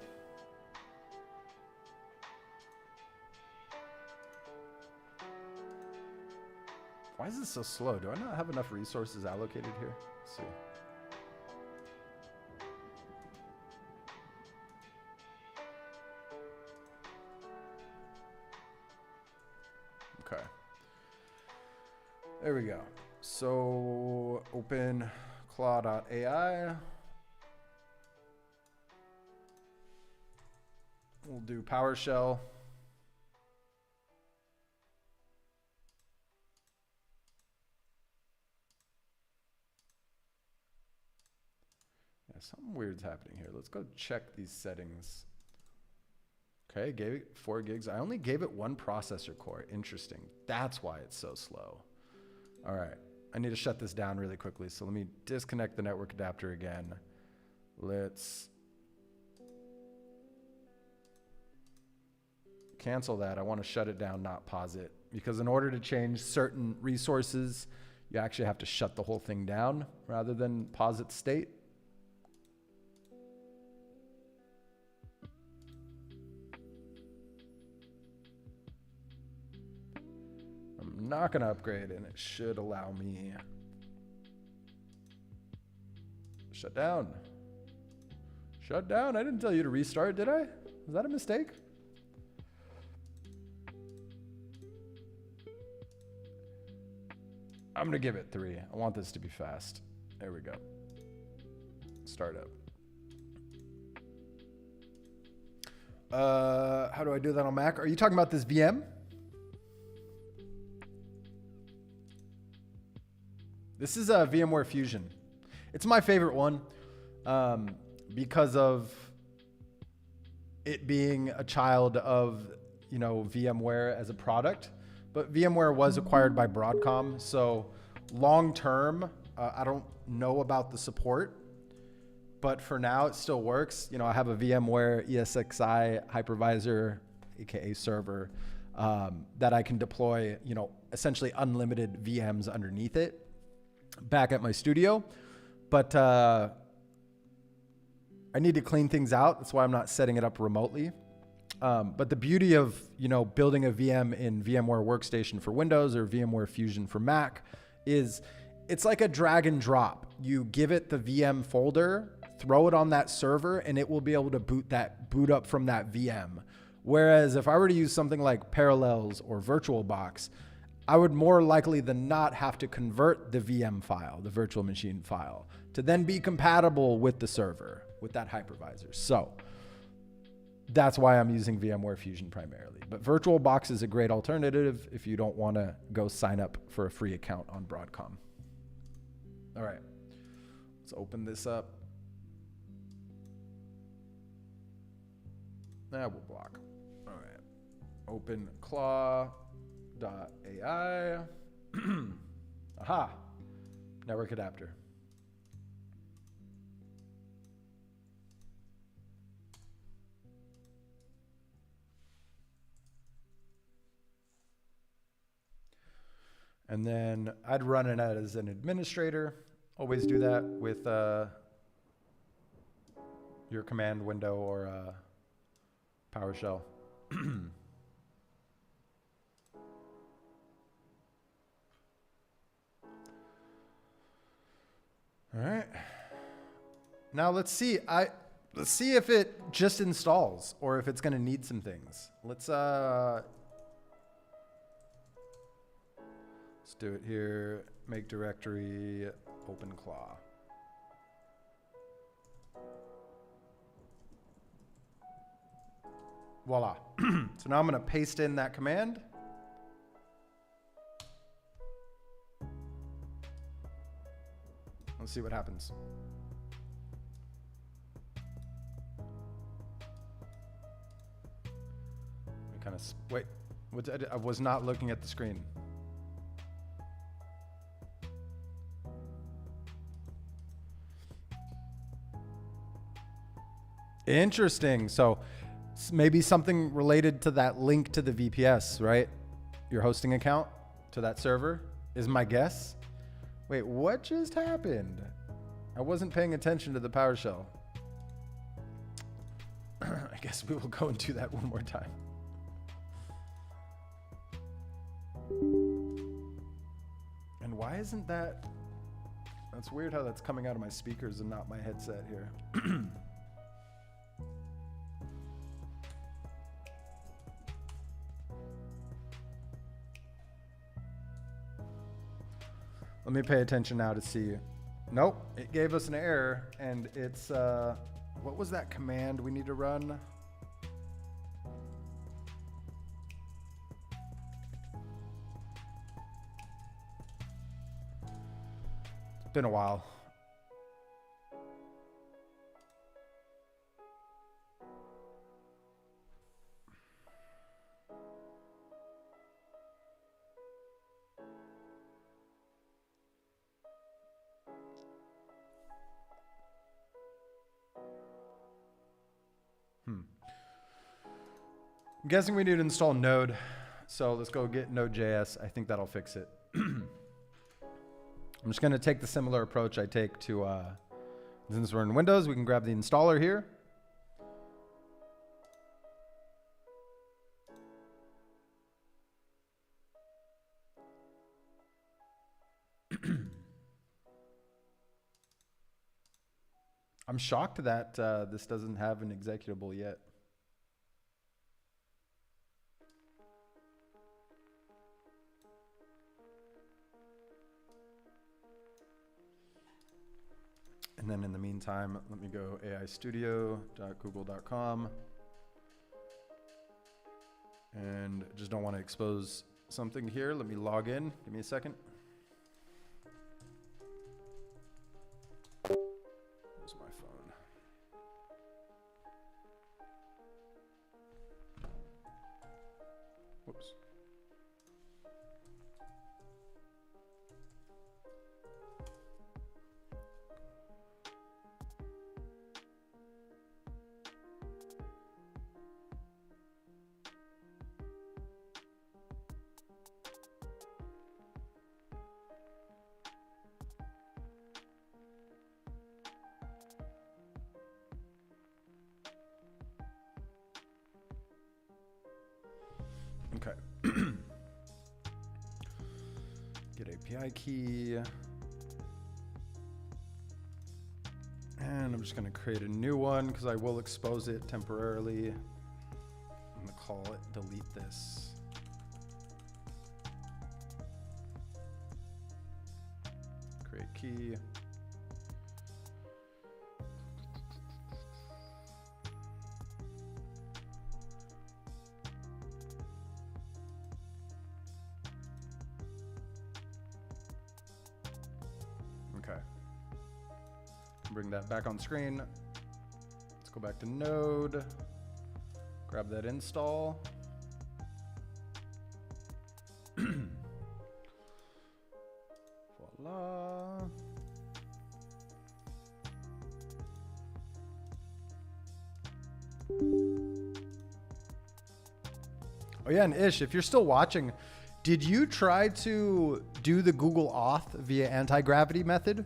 Why is this so slow? Do I not have enough resources allocated here? Let's see. Okay. There we go. So Openclaw.ai. We'll do PowerShell. Yeah, something weird's happening here. Let's go check these settings. Okay, gave it 4 gigs. I only gave it 1 processor core. Interesting. That's why it's so slow. All right. I need to shut this down really quickly. So let me disconnect the network adapter again. Let's cancel that. I want to shut it down, not pause it. Because in order to change certain resources, you actually have to shut the whole thing down rather than pause its state. I'm not going to upgrade, and it should allow me shut down. Shut down. I didn't tell you to restart, did I? Was that a mistake? I'm going to give it 3. I want this to be fast. There we go. Start up. How do I do that on Mac? Are you talking about this VM? This is a VMware Fusion. It's my favorite one because of it being a child of, you know, VMware as a product. But VMware was acquired by Broadcom, so long term, I don't know about the support, but for now it still works. You know, I have a VMware ESXi hypervisor, aka server, that I can deploy, you know, essentially unlimited VMs underneath it back at my studio. But I need to clean things out. That's why I'm not setting it up remotely. But the beauty of, you know, building a VM in VMware Workstation for Windows or VMware Fusion for Mac is it's like a drag and drop. You give it the VM folder, throw it on that server, and it will be able to boot up from that VM. Whereas if I were to use something like Parallels or VirtualBox, I would more likely than not have to convert the VM file, the virtual machine file, to then be compatible with the server, with that hypervisor. So that's why I'm using VMware Fusion primarily. But VirtualBox is a great alternative if you don't want to go sign up for a free account on Broadcom. All right, let's open this up. We'll block. All right, Openclaw.ai. Aha, network adapter. And then I'd run it as an administrator. Always do that with your command window or PowerShell. All right. Now let's see. Let's see if it just installs or if it's going to need some things. Let's do it here. Make directory Openclaw. Voila. So now I'm going to paste in that command. Let's see what happens. Wait, I was not looking at the screen. Interesting. So maybe something related to that link to the VPS, right? Your hosting account to that server is my guess. Wait, what just happened? I wasn't paying attention to the PowerShell. I guess we will go and do that one more time. And why isn't that? That's weird how that's coming out of my speakers and not my headset here. Let me pay attention now to see. Nope, it gave us an error, and it's, what was that command we need to run? It's been a while. I'm guessing we need to install Node. So let's go get Node.js. I think that'll fix it. I'm just going to take the similar approach I take to, since we're in Windows, we can grab the installer here. I'm shocked that this doesn't have an executable yet. And then in the meantime, let me go aistudio.google.com. And just don't want to expose something here. Let me log in. Give me a second. Where's my phone? Whoops. Okay. Get API key. And I'm just going to create a new one because I will expose it temporarily. I'm going to call it delete this. Create key. Okay. Bring that back on screen. Let's go back to Node. Grab that install. Voila. Oh yeah, and Ish, if you're still watching, did you try to do the Google Auth via anti-gravity method?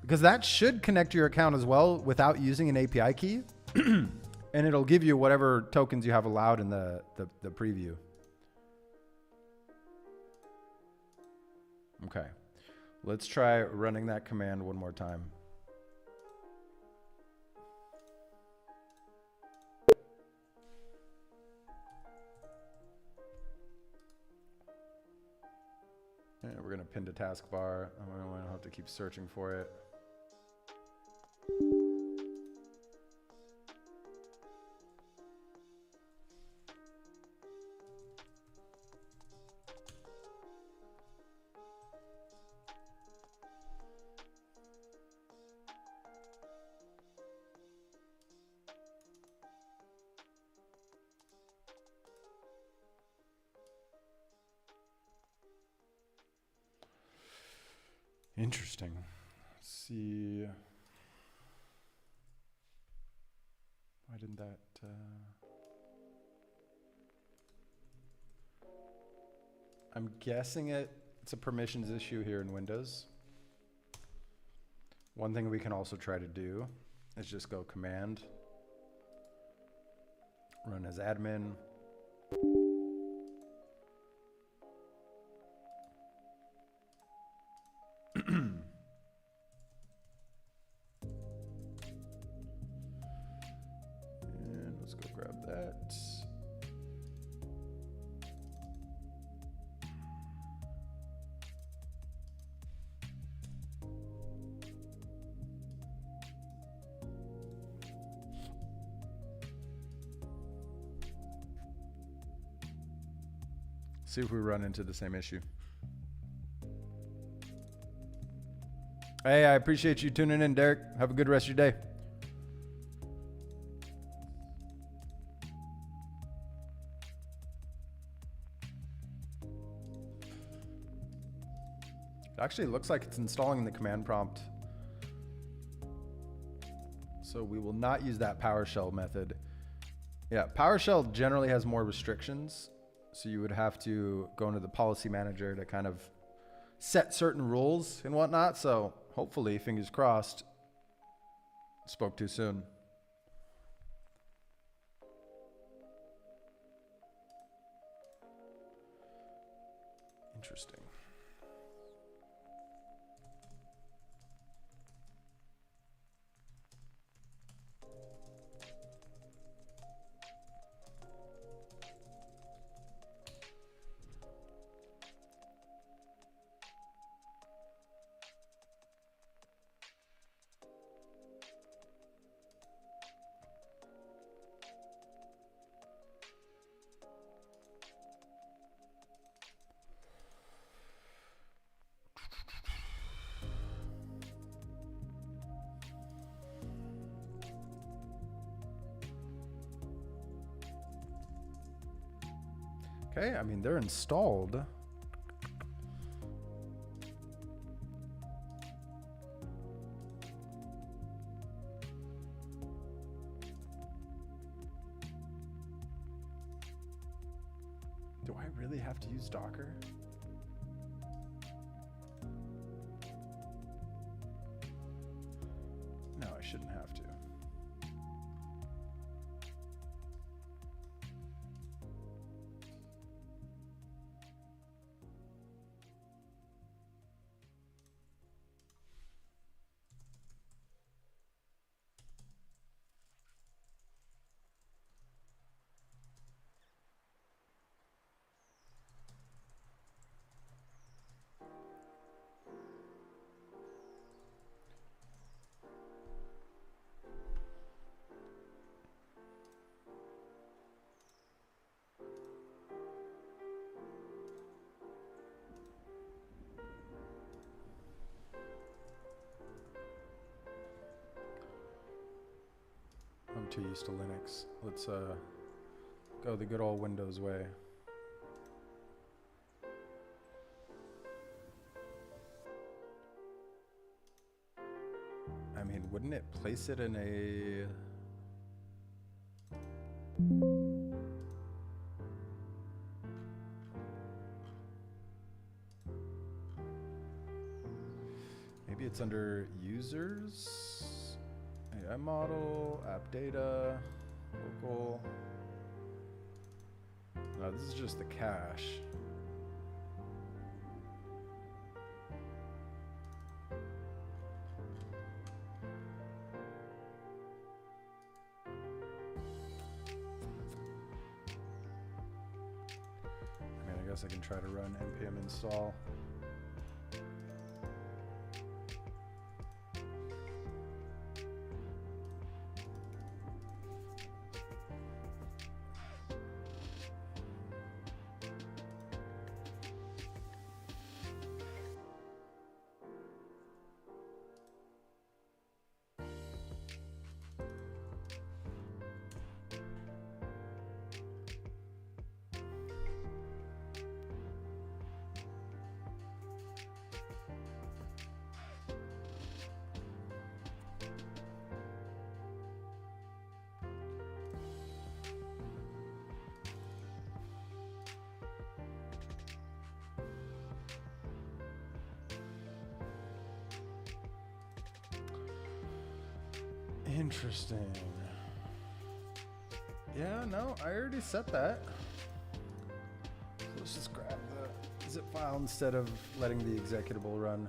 Because that should connect to your account as well without using an API key. And it'll give you whatever tokens you have allowed in the preview. Okay. Let's try running that command one more time. we're going to pin to taskbar. I'm going to have to keep searching for it. Interesting. Let's see. Why didn't that? I'm guessing it's a permissions issue here in Windows. One thing we can also try to do is just go command, run as admin. And let's go grab that. See if we run into the same issue. Hey, I appreciate you tuning in, Derek. Have a good rest of your day. It actually looks like it's installing the command prompt. So we will not use that PowerShell method. Yeah, PowerShell generally has more restrictions. So you would have to go into the policy manager to kind of set certain rules and whatnot. So hopefully, fingers crossed, spoke too soon. Interesting. Okay, I mean, they're installed. Do I really have to use Docker? No, I shouldn't have to. I'm too used to Linux. Let's go the good old Windows way. I mean, wouldn't it place it in a... Maybe it's under users, AI model, app data, local. No, this is just the cache. I mean, I guess I can try to run npm install. Interesting. Yeah, no, I already set that. So let's just grab the zip file instead of letting the executable run.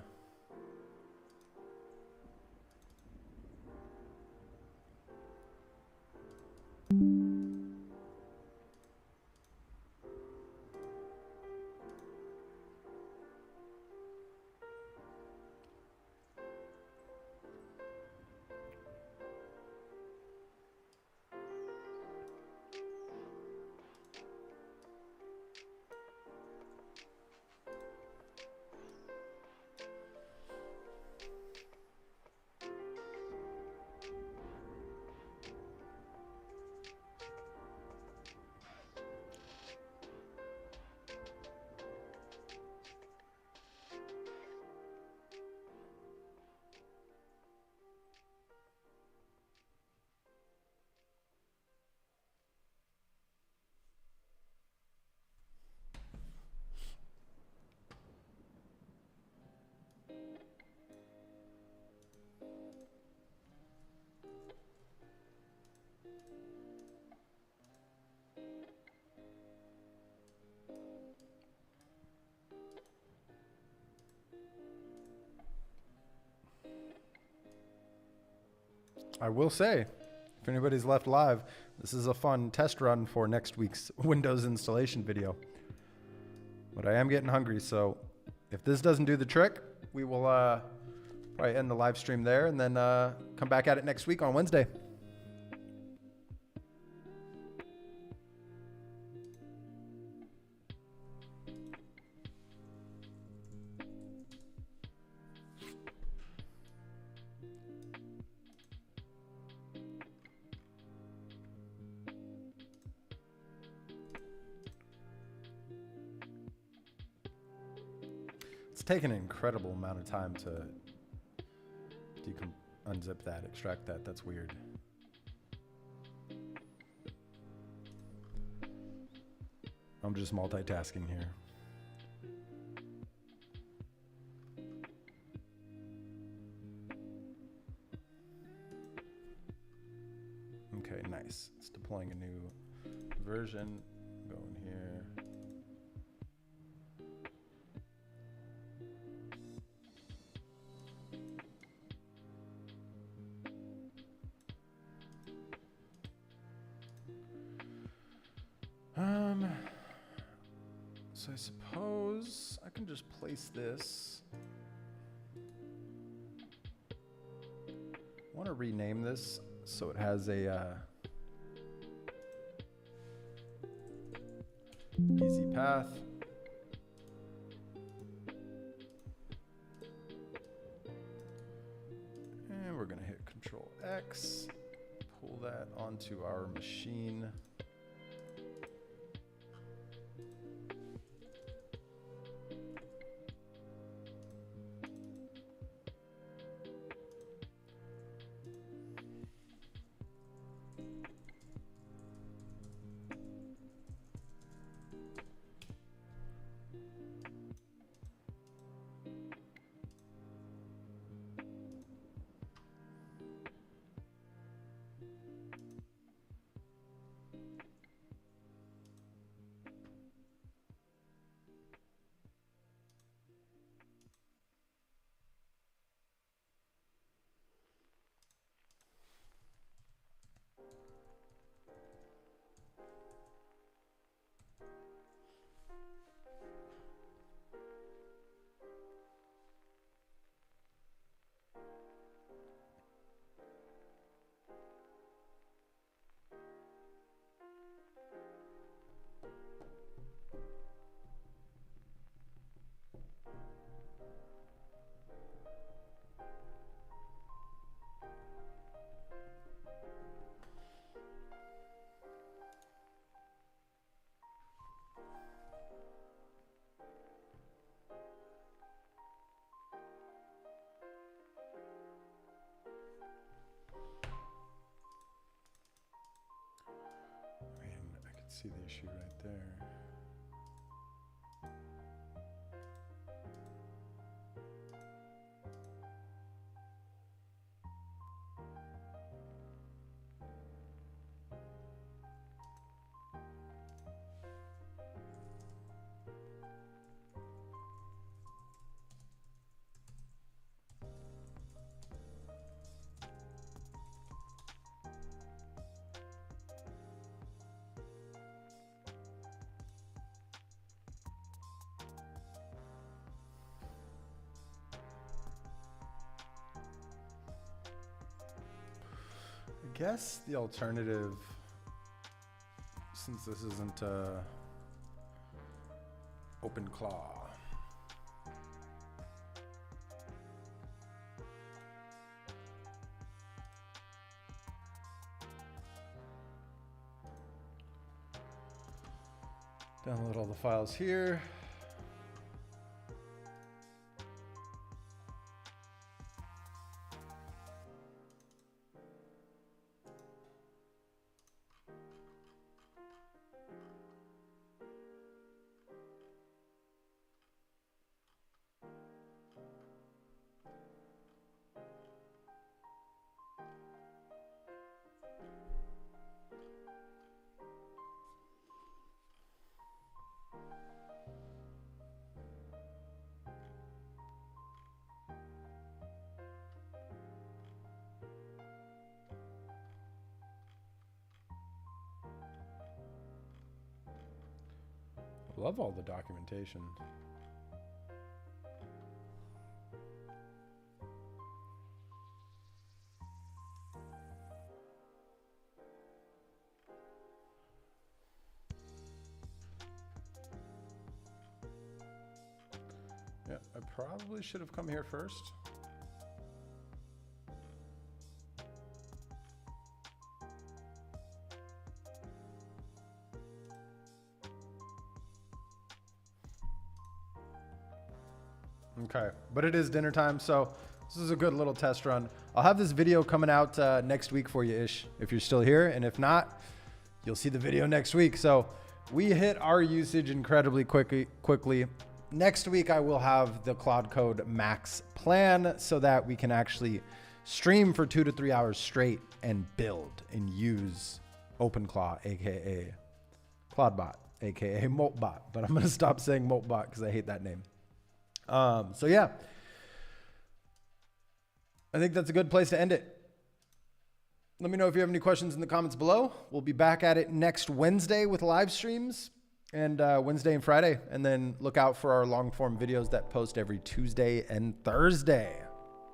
I will say, if anybody's left live, this is a fun test run for next week's Windows installation video. But I am getting hungry, so if this doesn't do the trick, we will probably end the live stream there and then come back at it next week on Wednesday. Taken an incredible amount of time to unzip that, extract that. That's weird. I'm just multitasking here. Okay, nice. It's deploying a new version. Go in here. So I suppose I can just place this. I want to rename this so it has a easy path. And we're going to hit Control X, pull that onto our machine. See the issue right there. guess the alternative, since this isn't Openclaw. Download all the files here. Love all the documentation. Yeah, I probably should have come here first. Okay, but it is dinner time, so this is a good little test run. I'll have this video coming out next week for you, Ish, if you're still here, and if not, you'll see the video next week. So we hit our usage incredibly quickly. Next week, I will have the Cloud Code Max plan so that we can actually stream for 2 to 3 hours straight and build and use Openclaw, aka Clawdbot, aka Moltbot. But I'm gonna stop saying Moltbot because I hate that name. So yeah, I think that's a good place to end it. Let me know if you have any questions in the comments below. We'll be back at it next Wednesday with live streams and Wednesday and Friday. And then look out for our long form videos that post every Tuesday and Thursday.